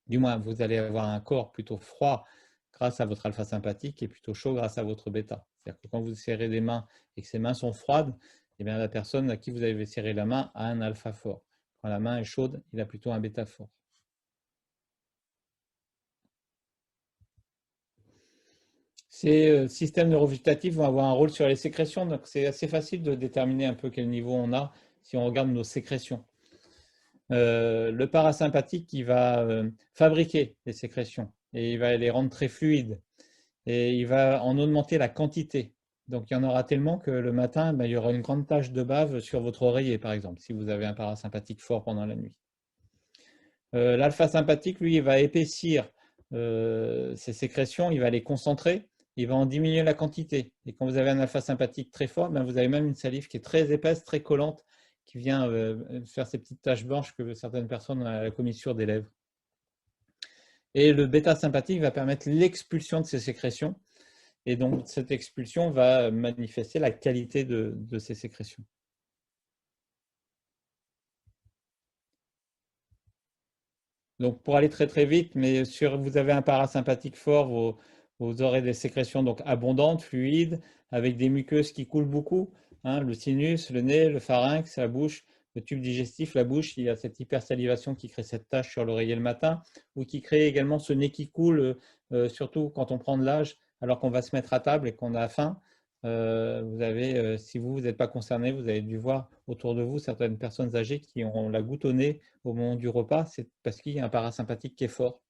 Du moins, vous allez avoir un corps plutôt froid grâce à votre alpha sympathique et plutôt chaud grâce à votre bêta. C'est-à-dire que quand vous serrez des mains et que ces mains sont froides, eh bien, la personne à qui vous avez serré la main a un alpha fort. Quand la main est chaude, il a plutôt un bêta fort. Ces systèmes neurovégétatifs vont avoir un rôle sur les sécrétions, donc c'est assez facile de déterminer un peu quel niveau on a si on regarde nos sécrétions. Le parasympathique, il va fabriquer les sécrétions et il va les rendre très fluides et il va en augmenter la quantité. Donc il y en aura tellement que le matin, ben, il y aura une grande tache de bave sur votre oreiller, par exemple, si vous avez un parasympathique fort pendant la nuit. L'alpha sympathique, lui, il va épaissir ces sécrétions, il va les concentrer, il va en diminuer la quantité. Et quand vous avez un alpha sympathique très fort, ben, vous avez même une salive qui est très épaisse, très collante, qui vient faire ces petites taches blanches que certaines personnes ont à la commissure des lèvres. Et le bêta sympathique va permettre l'expulsion de ces sécrétions. Et donc, cette expulsion va manifester la qualité de ces sécrétions. Donc, pour aller très très vite, mais vous avez un parasympathique fort, vous aurez des sécrétions donc abondantes, fluides, avec des muqueuses qui coulent beaucoup, hein, le sinus, le nez, le pharynx, la bouche, le tube digestif, la bouche. Il y a cette hypersalivation qui crée cette tache sur l'oreiller le matin, ou qui crée également ce nez qui coule, surtout quand on prend de l'âge, alors qu'on va se mettre à table et qu'on a faim. Vous avez, si vous n'êtes pas concerné, vous avez dû voir autour de vous certaines personnes âgées qui ont la goutte au nez au moment du repas, c'est parce qu'il y a un parasympathique qui est fort.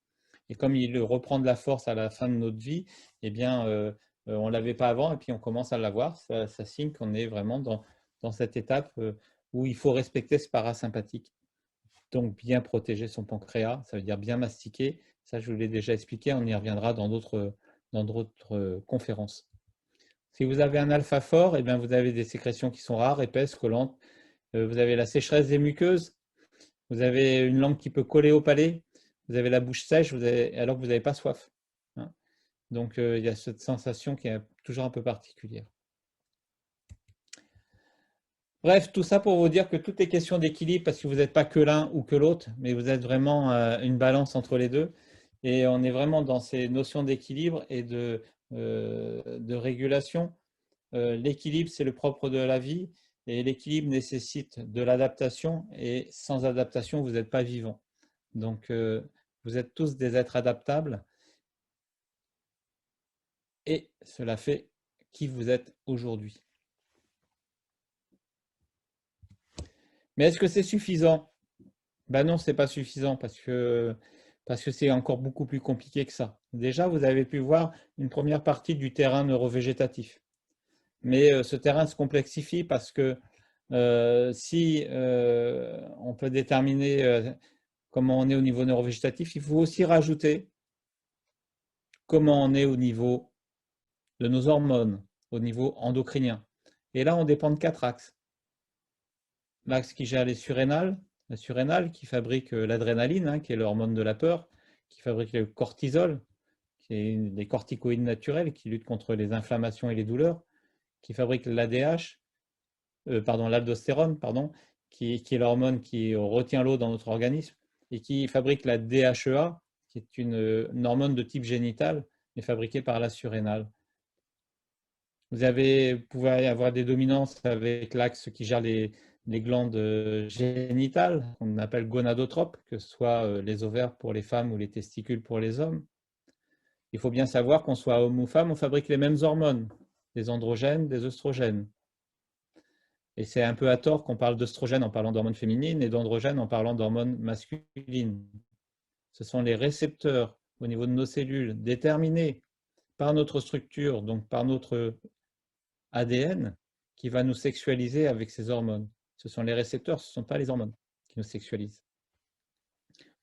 Et comme il reprend de la force à la fin de notre vie, eh bien, on ne l'avait pas avant et puis on commence à l'avoir. Ça signe qu'on est vraiment dans cette étape où il faut respecter ce parasympathique. Donc, bien protéger son pancréas, ça veut dire bien mastiquer. Ça, je vous l'ai déjà expliqué, on y reviendra dans d'autres conférences. Si vous avez un alpha fort, eh bien, vous avez des sécrétions qui sont rares, épaisses, collantes. Vous avez la sécheresse des muqueuses. Vous avez une langue qui peut coller au palais. Vous avez la bouche sèche alors que vous n'avez pas soif, hein. Donc, il y a cette sensation qui est toujours un peu particulière. Bref, tout ça pour vous dire que tout est question d'équilibre parce que vous n'êtes pas que l'un ou que l'autre, mais vous êtes vraiment une balance entre les deux. Et on est vraiment dans ces notions d'équilibre et de régulation. L'équilibre, c'est le propre de la vie et l'équilibre nécessite de l'adaptation et sans adaptation, vous n'êtes pas vivant. Donc, vous êtes tous des êtres adaptables et cela fait qui vous êtes aujourd'hui. Mais est-ce que c'est suffisant? Ben non, ce n'est pas suffisant parce que c'est encore beaucoup plus compliqué que ça. Déjà, vous avez pu voir une première partie du terrain neurovégétatif. Mais ce terrain se complexifie parce que si on peut déterminer comment on est au niveau neurovégétatif, il faut aussi rajouter comment on est au niveau de nos hormones, au niveau endocrinien. Et là, on dépend de 4 axes. L'axe qui gère les surrénales, la surrénale qui fabrique l'adrénaline, hein, qui est l'hormone de la peur, qui fabrique le cortisol, qui est une des corticoïdes naturels qui luttent contre les inflammations et les douleurs, qui fabrique l'ADH, l'aldostérone, qui est l'hormone qui retient l'eau dans notre organisme, et qui fabrique la DHEA, qui est une hormone de type génital, mais fabriquée par la surrénale. Vous pouvez avoir des dominances avec l'axe qui gère les glandes génitales, qu'on appelle gonadotropes, que ce soit les ovaires pour les femmes ou les testicules pour les hommes. Il faut bien savoir qu'on soit homme ou femme, on fabrique les mêmes hormones, des androgènes, des œstrogènes. Et c'est un peu à tort qu'on parle d'œstrogènes en parlant d'hormones féminines et d'androgènes en parlant d'hormones masculines. Ce sont les récepteurs au niveau de nos cellules déterminés par notre structure, donc par notre ADN, qui va nous sexualiser avec ces hormones. Ce sont les récepteurs, ce ne sont pas les hormones qui nous sexualisent.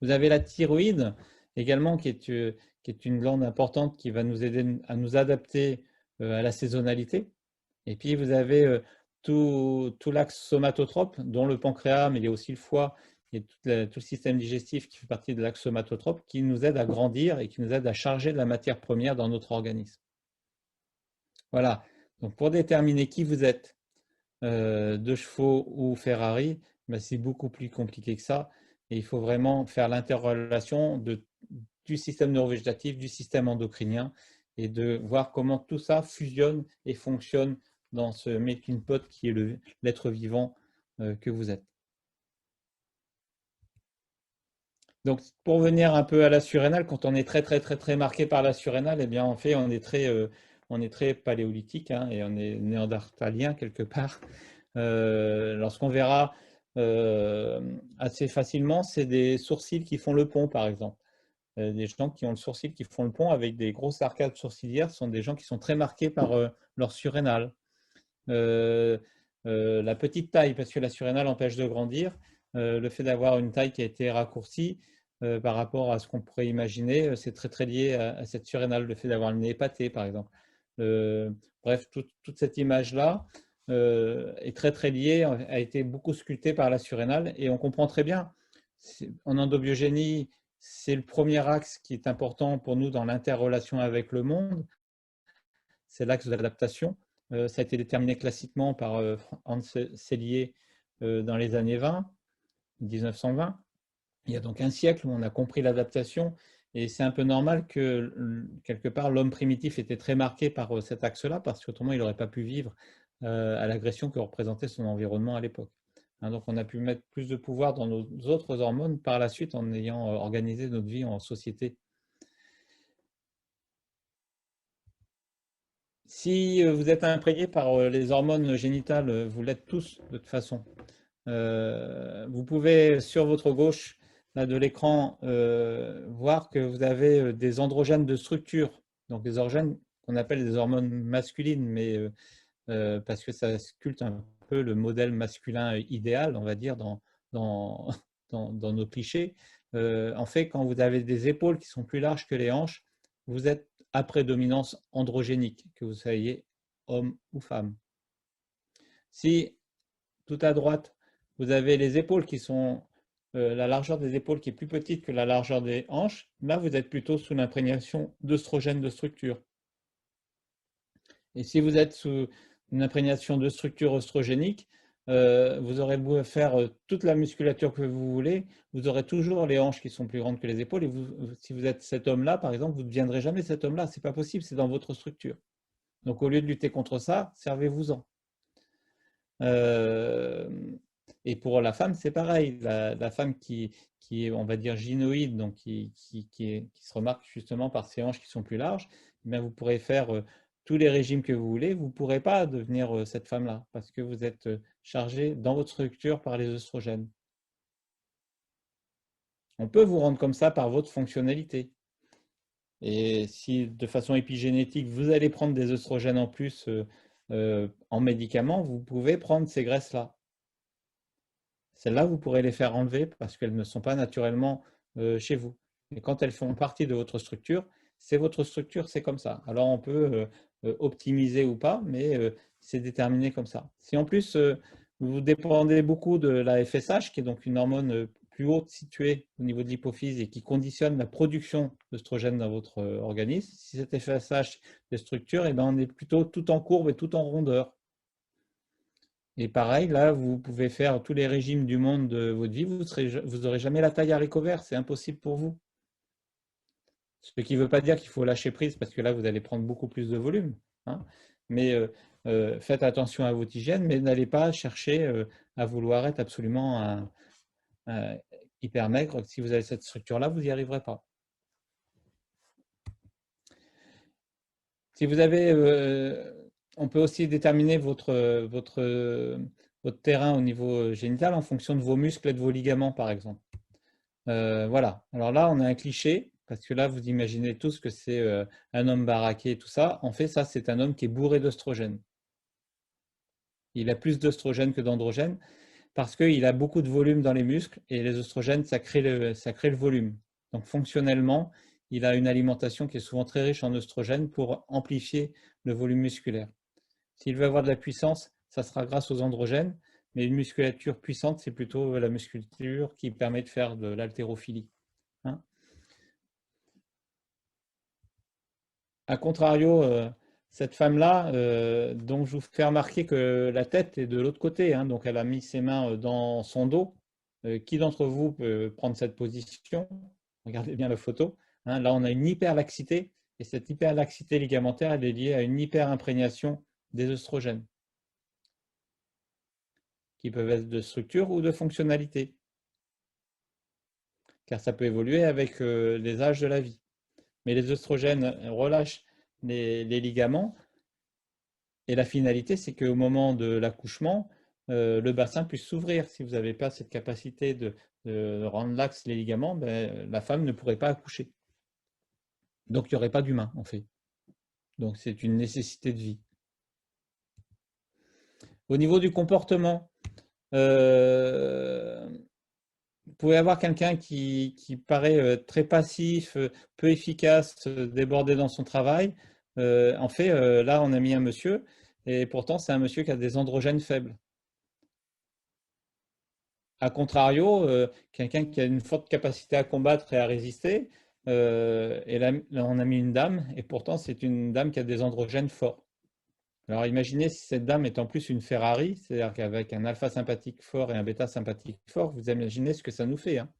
Vous avez la thyroïde également, qui est une glande importante qui va nous aider à nous adapter à la saisonnalité. Et puis, vous avez tout l'axe somatotrope, dont le pancréas, mais il y a aussi le foie, et tout le système digestif qui fait partie de l'axe somatotrope, qui nous aide à grandir et qui nous aide à charger de la matière première dans notre organisme. Voilà. Donc, pour déterminer qui vous êtes, de chevaux ou Ferrari, ben, c'est beaucoup plus compliqué que ça. Et il faut vraiment faire l'interrelation du système neurovégétatif, du système endocrinien, et de voir comment tout ça fusionne et fonctionne dans ce melting pot qui est l'être vivant que vous êtes. Donc, pour venir un peu à la surrénale, quand on est très marqué par la surrénale, eh bien, en fait, on est très paléolithique, hein, et on est néandertalien quelque part. Lorsqu'on verra assez facilement, c'est des sourcils qui font le pont, par exemple. Des gens qui ont le sourcil qui font le pont avec des grosses arcades sourcilières sont des gens qui sont très marqués par leur surrénale. La petite taille, parce que la surrénale empêche de grandir, le fait d'avoir une taille qui a été raccourcie par rapport à ce qu'on pourrait imaginer, c'est très lié à cette surrénale, le fait d'avoir le nez épaté, par exemple. Bref, toute cette image-là est très liée, a été beaucoup sculptée par la surrénale, et on comprend très bien. En endobiogénie, c'est le premier axe qui est important pour nous dans l'interrelation avec le monde. C'est l'axe de l'adaptation. Ça a été déterminé classiquement par Hans Selye dans les années 1920. Il y a donc un siècle où on a compris l'adaptation, et c'est un peu normal que, quelque part, l'homme primitif était très marqué par cet axe-là, parce qu'autrement, il n'aurait pas pu vivre à l'agression que représentait son environnement à l'époque. Hein, donc, on a pu mettre plus de pouvoir dans nos autres hormones par la suite en ayant organisé notre vie en société. Si vous êtes imprégné par les hormones génitales, vous l'êtes tous de toute façon. Vous pouvez, sur votre gauche là, de l'écran, voir que vous avez des androgènes de structure, donc des androgènes qu'on appelle des hormones masculines, mais parce que ça sculpte un peu le modèle masculin idéal, on va dire, dans nos clichés. En fait, quand vous avez des épaules qui sont plus larges que les hanches, vous êtes à prédominance androgénique, que vous soyez homme ou femme. Si tout à droite, vous avez les épaules qui sont la largeur des épaules qui est plus petite que la largeur des hanches, là vous êtes plutôt sous l'imprégnation d'œstrogènes de structure. Et si vous êtes sous une imprégnation de structure œstrogénique, vous aurez beau faire toute la musculature que vous voulez, vous aurez toujours les hanches qui sont plus grandes que les épaules. Et si vous êtes cet homme-là, par exemple, vous ne deviendrez jamais cet homme-là. Ce n'est pas possible, c'est dans votre structure. Donc au lieu de lutter contre ça, servez-vous-en. Et pour la femme, c'est pareil. La femme qui est, on va dire, gynoïde, donc qui se remarque justement par ses hanches qui sont plus larges, eh bien, vous pourrez faire tous les régimes que vous voulez, vous ne pourrez pas devenir cette femme-là parce que vous êtes chargé dans votre structure par les œstrogènes. On peut vous rendre comme ça par votre fonctionnalité. Et si de façon épigénétique, vous allez prendre des œstrogènes en plus en médicaments, vous pouvez prendre ces graisses-là. Celles-là, vous pourrez les faire enlever parce qu'elles ne sont pas naturellement chez vous. Et quand elles font partie de votre structure, c'est votre structure, c'est comme ça. Alors on peut optimiser ou pas, mais c'est déterminé comme ça. Si en plus vous dépendez beaucoup de la FSH, qui est donc une hormone plus haute située au niveau de l'hypophyse et qui conditionne la production d'œstrogènes dans votre organisme, si cette FSH est structure, eh ben on est plutôt tout en courbe et tout en rondeur. Et pareil, là, vous pouvez faire tous les régimes du monde de votre vie, vous n'aurez jamais la taille haricot vert, c'est impossible pour vous. Ce qui ne veut pas dire qu'il faut lâcher prise, parce que là, vous allez prendre beaucoup plus de volume. Hein. mais faites attention à votre hygiène, mais n'allez pas chercher à vouloir être absolument hyper maigre. Si vous avez cette structure-là, vous n'y arriverez pas. Si vous avez, on peut aussi déterminer votre terrain au niveau génital en fonction de vos muscles et de vos ligaments, par exemple. Voilà. Alors là, on a un cliché, parce que là, vous imaginez tous que c'est un homme baraqué et tout ça. En fait, ça, c'est un homme qui est bourré d'œstrogène. Il a plus d'œstrogène que d'androgène parce qu'il a beaucoup de volume dans les muscles et les œstrogènes, ça crée le volume. Donc fonctionnellement, il a une alimentation qui est souvent très riche en œstrogènes pour amplifier le volume musculaire. S'il veut avoir de la puissance, ça sera grâce aux androgènes, mais une musculature puissante, c'est plutôt la musculature qui permet de faire de l'haltérophilie. Hein. A contrario, cette femme-là, dont je vous fais remarquer que la tête est de l'autre côté, hein, donc elle a mis ses mains dans son dos. Qui d'entre vous peut prendre cette position? Regardez bien la photo. Hein, là, on a une hyperlaxité, et cette hyperlaxité ligamentaire, elle est liée à une hyperimprégnation des œstrogènes, qui peuvent être de structure ou de fonctionnalité, car ça peut évoluer avec les âges de la vie. Mais les œstrogènes relâchent les ligaments, et la finalité, c'est qu'au moment de l'accouchement, le bassin puisse s'ouvrir. Si vous n'avez pas cette capacité de rendre laxes les ligaments, ben, la femme ne pourrait pas accoucher. Donc, il n'y aurait pas d'humain, en fait. Donc, c'est une nécessité de vie. Au niveau du comportement, vous pouvez avoir quelqu'un qui paraît très passif, peu efficace, débordé dans son travail. En fait, là, on a mis un monsieur, et pourtant, c'est un monsieur qui a des androgènes faibles. A contrario, quelqu'un qui a une forte capacité à combattre et à résister, et là, on a mis une dame, et pourtant, c'est une dame qui a des androgènes forts. Alors imaginez si cette dame est en plus une Ferrari, c'est-à-dire qu'avec un alpha sympathique fort et un bêta sympathique fort, vous imaginez ce que ça nous fait. Hein.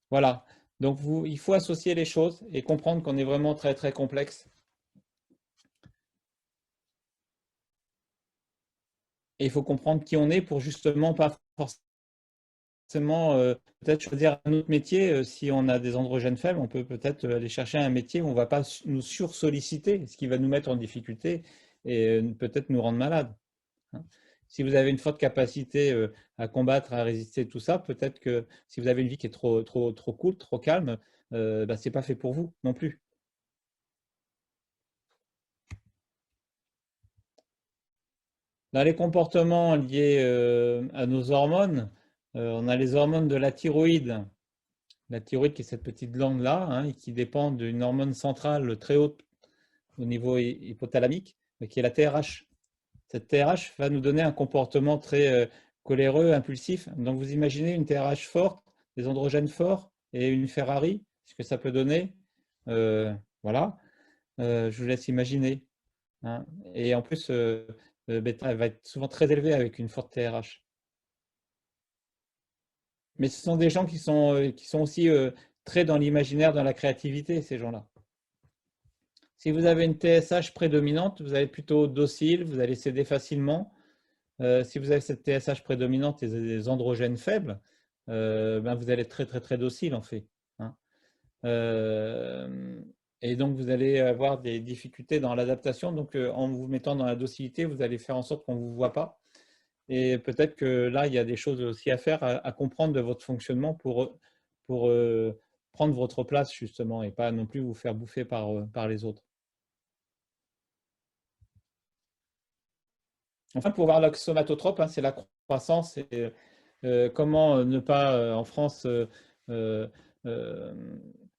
Voilà. Donc il faut associer les choses et comprendre qu'on est vraiment très très complexe. Et il faut comprendre qui on est pour justement pas forcément peut-être choisir un autre métier. Si on a des androgènes faibles, on peut peut-être aller chercher un métier où on ne va pas nous sursolliciter, ce qui va nous mettre en difficulté et peut-être nous rendre malades. Hein. Si vous avez une forte capacité à combattre, à résister, tout ça, peut-être que si vous avez une vie qui est trop cool, trop calme, bah, ce n'est pas fait pour vous non plus. Dans les comportements liés à nos hormones, on a les hormones de la thyroïde. La thyroïde qui est cette petite glande-là, hein, et qui dépend d'une hormone centrale très haute au niveau hypothalamique, qui est la TRH. Cette TRH va nous donner un comportement très coléreux, impulsif. Donc vous imaginez une TRH forte, des androgènes forts et une Ferrari, ce que ça peut donner. Voilà, je vous laisse imaginer. Hein. Et en plus, bêta va être souvent très élevé avec une forte TRH. Mais ce sont des gens qui sont aussi très dans l'imaginaire, dans la créativité, ces gens-là. Si vous avez une TSH prédominante, vous allez plutôt docile, vous allez céder facilement. Si vous avez cette TSH prédominante et des androgènes faibles, ben vous allez être très très très docile en fait. Hein. Et donc vous allez avoir des difficultés dans l'adaptation. Donc en vous mettant dans la docilité, vous allez faire en sorte qu'on ne vous voit pas. Et peut-être que là, il y a des choses aussi à faire, à comprendre de votre fonctionnement pour prendre votre place justement et pas non plus vous faire bouffer par les autres. Enfin, pour voir l'axomatotrope, hein, c'est la croissance et comment ne pas, en France, euh,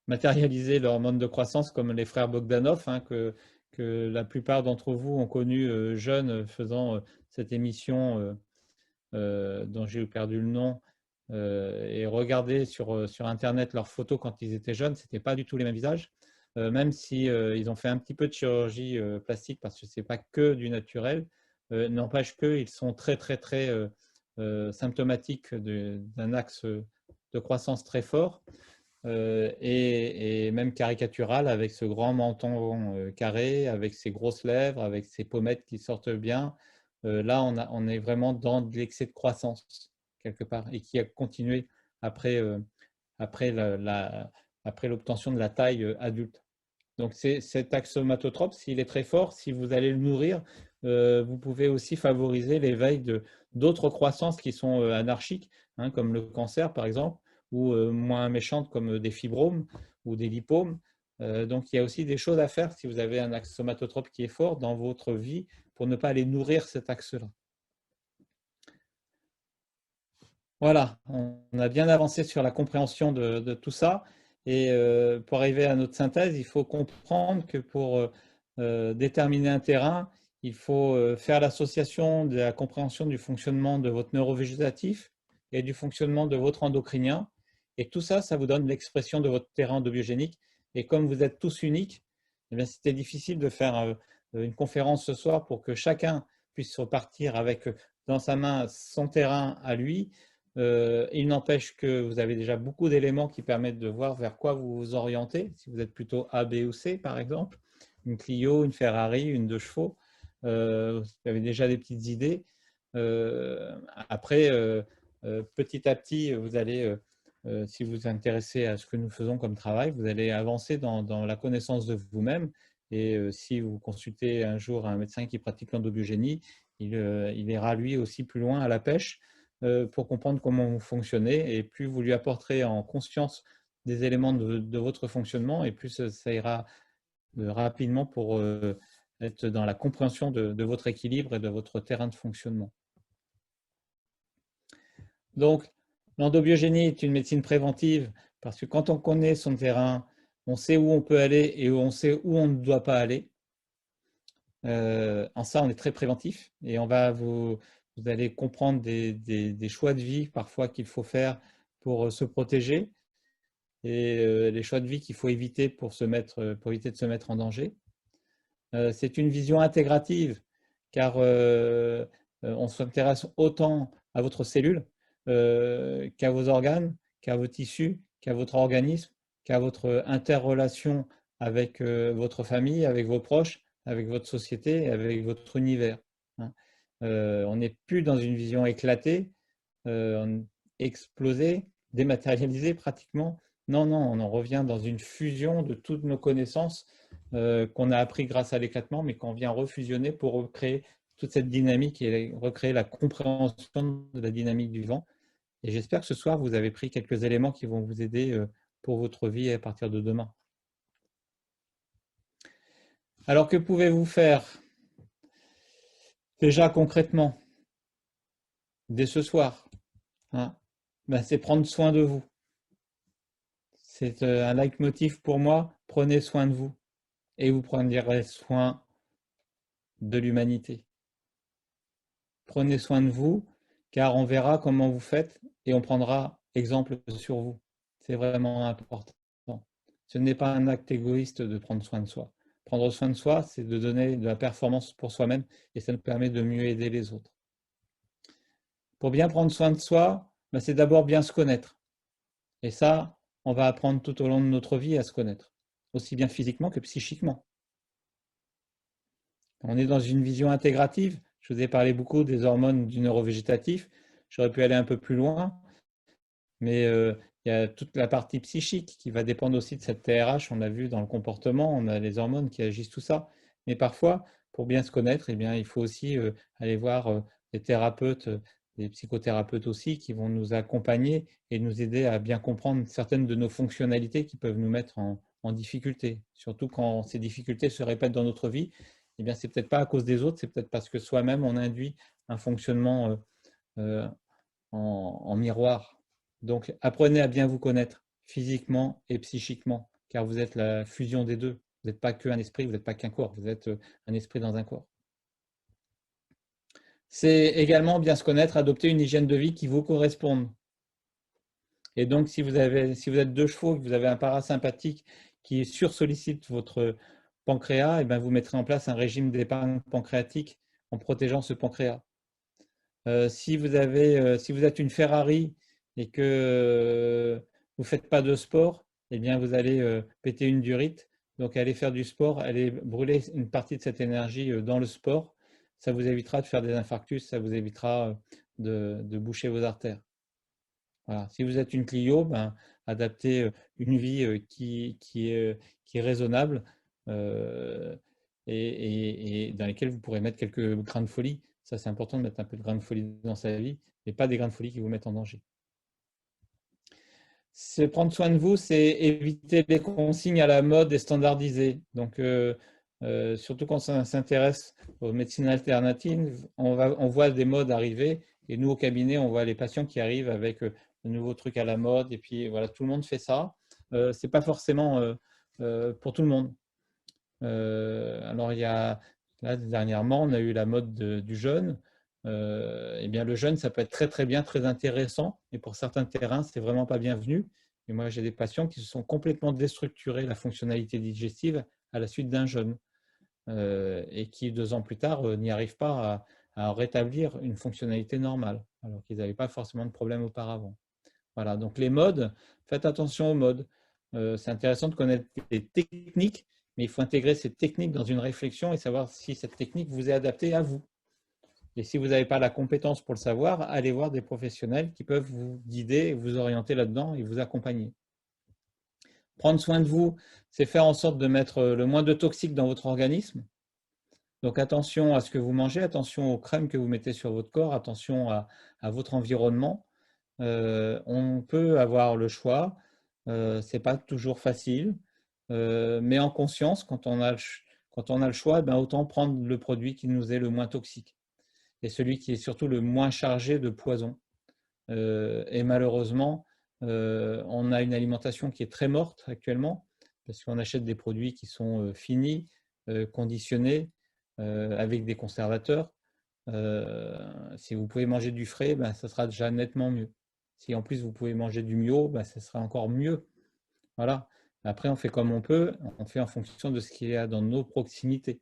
matérialiser l'hormone de croissance comme les frères Bogdanov, hein, que la plupart d'entre vous ont connu jeunes faisant cette émission dont j'ai perdu le nom, et regarder sur Internet leurs photos quand ils étaient jeunes, ce n'était pas du tout les mêmes visages, même si ils ont fait un petit peu de chirurgie plastique parce que ce n'est pas que du naturel, n'empêche qu'ils sont très, très, très symptomatiques d'un axe de croissance très fort. et même caricatural avec ce grand menton carré, avec ses grosses lèvres, avec ses pommettes qui sortent bien. Là, on est vraiment dans de l'excès de croissance quelque part et qui a continué après, après après l'obtention de la taille adulte. Donc, cet axe somatotrope, s'il est très fort, si vous allez le nourrir, vous pouvez aussi favoriser l'éveil d'autres croissances qui sont anarchiques, hein, comme le cancer par exemple, ou moins méchantes comme des fibromes ou des lipomes. Donc, il y a aussi des choses à faire si vous avez un axe somatotrope qui est fort dans votre vie pour ne pas aller nourrir cet axe-là. Voilà, on a bien avancé sur la compréhension de tout ça. Et pour arriver à notre synthèse, il faut comprendre que pour déterminer un terrain, il faut faire l'association de la compréhension du fonctionnement de votre neurovégétatif et du fonctionnement de votre endocrinien. Et tout ça, ça vous donne l'expression de votre terrain endobiogénique. Et comme vous êtes tous uniques, eh bien, c'était difficile de faire une conférence ce soir pour que chacun puisse repartir avec dans sa main son terrain à lui. Il n'empêche que vous avez déjà beaucoup d'éléments qui permettent de voir vers quoi vous vous orientez, si vous êtes plutôt A, B ou C par exemple, une Clio, une Ferrari, une 2 chevaux, vous avez déjà des petites idées. Après, petit à petit, vous allez, si vous vous intéressez à ce que nous faisons comme travail, vous allez avancer dans la connaissance de vous-même. Et si vous consultez un jour un médecin qui pratique l'endobiogénie, il ira lui aussi plus loin à la pêche pour comprendre comment vous fonctionnez. Et plus vous lui apporterez en conscience des éléments de votre fonctionnement, et plus ça ira rapidement pour être dans la compréhension de votre équilibre et de votre terrain de fonctionnement. Donc, l'endobiogénie est une médecine préventive parce que quand on connaît son terrain, on sait où on peut aller et on sait où on ne doit pas aller. En ça, on est très préventif et vous allez comprendre des choix de vie parfois qu'il faut faire pour se protéger et les choix de vie qu'il faut éviter pour éviter de se mettre en danger. C'est une vision intégrative car on s'intéresse autant à votre cellule qu'à vos organes, qu'à vos tissus, qu'à votre organisme, qu'à votre interrelation avec votre famille, avec vos proches, avec votre société, avec votre univers. Hein. On n'est plus dans une vision éclatée, explosée, dématérialisée pratiquement. Non, non, on en revient dans une fusion de toutes nos connaissances qu'on a appris grâce à l'éclatement, mais qu'on vient refusionner pour recréer toute cette dynamique et recréer la compréhension de la dynamique du vent. Et j'espère que ce soir, vous avez pris quelques éléments qui vont vous aider pour votre vie à partir de demain. Alors, que pouvez-vous faire déjà concrètement dès ce soir, hein? Ben, c'est prendre soin de vous. C'est un leitmotiv pour moi, prenez soin de vous et vous prendrez soin de l'humanité. Prenez soin de vous, car on verra comment vous faites et on prendra exemple sur vous. C'est vraiment important. Ce n'est pas un acte égoïste de prendre soin de soi. Prendre soin de soi, c'est de donner de la performance pour soi-même et ça nous permet de mieux aider les autres. Pour bien prendre soin de soi, ben, c'est d'abord bien se connaître. Et ça, on va apprendre tout au long de notre vie à se connaître, aussi bien physiquement que psychiquement. On est dans une vision intégrative. Je vous ai parlé beaucoup des hormones du neurovégétatif. J'aurais pu aller un peu plus loin, mais il y a toute la partie psychique qui va dépendre aussi de cette TRH. On l'a vu dans le comportement, on a les hormones qui agissent tout ça. Mais parfois, pour bien se connaître, eh bien, il faut aussi aller voir des thérapeutes, des psychothérapeutes aussi, qui vont nous accompagner et nous aider à bien comprendre certaines de nos fonctionnalités qui peuvent nous mettre en difficulté. Surtout quand ces difficultés se répètent dans notre vie, eh bien, c'est peut-être pas à cause des autres, c'est peut-être parce que soi-même, on induit un fonctionnement en miroir. Donc, apprenez à bien vous connaître physiquement et psychiquement, car vous êtes la fusion des deux. Vous n'êtes pas qu'un esprit, vous n'êtes pas qu'un corps, vous êtes un esprit dans un corps. C'est également bien se connaître, adopter une hygiène de vie qui vous corresponde. Et donc, si vous êtes 2 chevaux, que vous avez un parasympathique qui sursollicite votre pancréas, et bien vous mettrez en place un régime d'épargne pancréatique en protégeant ce pancréas. Si vous êtes une Ferrari et que vous ne faites pas de sport, eh bien, vous allez péter une durite. Donc, aller faire du sport, aller brûler une partie de cette énergie dans le sport, ça vous évitera de faire des infarctus, ça vous évitera de boucher vos artères. Voilà. Si vous êtes une Clio, ben, adaptez une vie qui est raisonnable euh, et dans lesquelles vous pourrez mettre quelques grains de folie. Ça, c'est important de mettre un peu de grains de folie dans sa vie, mais pas des grains de folie qui vous mettent en danger. C'est prendre soin de vous, c'est éviter les consignes à la mode et standardisées. Donc, surtout quand on s'intéresse aux médecines alternatives, on voit des modes arriver. Et nous, au cabinet, on voit les patients qui arrivent avec de nouveaux trucs à la mode. Et puis, voilà, tout le monde fait ça. Ce n'est pas forcément pour tout le monde. Alors, il y a, là, dernièrement, on a eu la mode du jeûne. Eh bien, le jeûne, ça peut être très, très bien, très intéressant. Et pour certains terrains, c'est vraiment pas bienvenu. Et moi, j'ai des patients qui se sont complètement déstructurés la fonctionnalité digestive à la suite d'un jeûne et qui, 2 ans plus tard, n'y arrivent pas à rétablir une fonctionnalité normale, alors qu'ils n'avaient pas forcément de problème auparavant. Voilà, donc les modes, faites attention aux modes. C'est intéressant de connaître les techniques, mais il faut intégrer ces techniques dans une réflexion et savoir si cette technique vous est adaptée à vous. Et si vous n'avez pas la compétence pour le savoir, allez voir des professionnels qui peuvent vous guider, vous orienter là-dedans et vous accompagner. Prendre soin de vous, c'est faire en sorte de mettre le moins de toxiques dans votre organisme. Donc attention à ce que vous mangez, attention aux crèmes que vous mettez sur votre corps, attention à votre environnement. On peut avoir le choix, ce n'est pas toujours facile, mais en conscience, quand on a le choix, ben, autant prendre le produit qui nous est le moins toxique et celui qui est surtout le moins chargé de poison. Et malheureusement, on a une alimentation qui est très morte actuellement parce qu'on achète des produits qui sont finis, conditionnés, avec des conservateurs. Si vous pouvez manger du frais, ben, ça sera déjà nettement mieux. Si en plus vous pouvez manger du bio, ben, ça sera encore mieux. Voilà. Après, on fait comme on peut, on fait en fonction de ce qu'il y a dans nos proximités.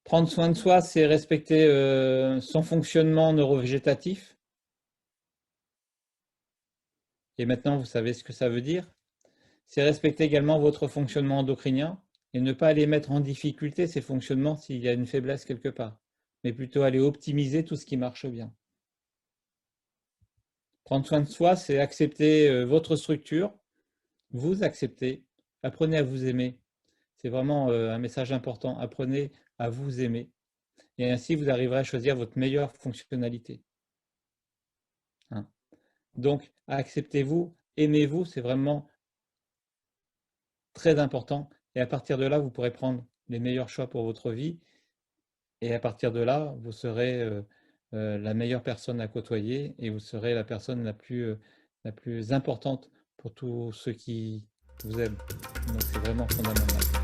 Prendre soin de soi, c'est respecter son fonctionnement neurovégétatif. Et maintenant, vous savez ce que ça veut dire. C'est respecter également votre fonctionnement endocrinien et ne pas aller mettre en difficulté ces fonctionnements s'il y a une faiblesse quelque part, mais plutôt aller optimiser tout ce qui marche bien. Prendre soin de soi, c'est accepter votre structure, vous accepter, apprenez à vous aimer. C'est vraiment un message important, apprenez à vous aimer. Et ainsi, vous arriverez à choisir votre meilleure fonctionnalité. Hein. Donc, acceptez-vous, aimez-vous, c'est vraiment très important. Et à partir de là, vous pourrez prendre les meilleurs choix pour votre vie. Et à partir de là, vous serez la meilleure personne à côtoyer et vous serez la personne la plus importante pour tous ceux qui vous aiment. Donc c'est vraiment fondamental.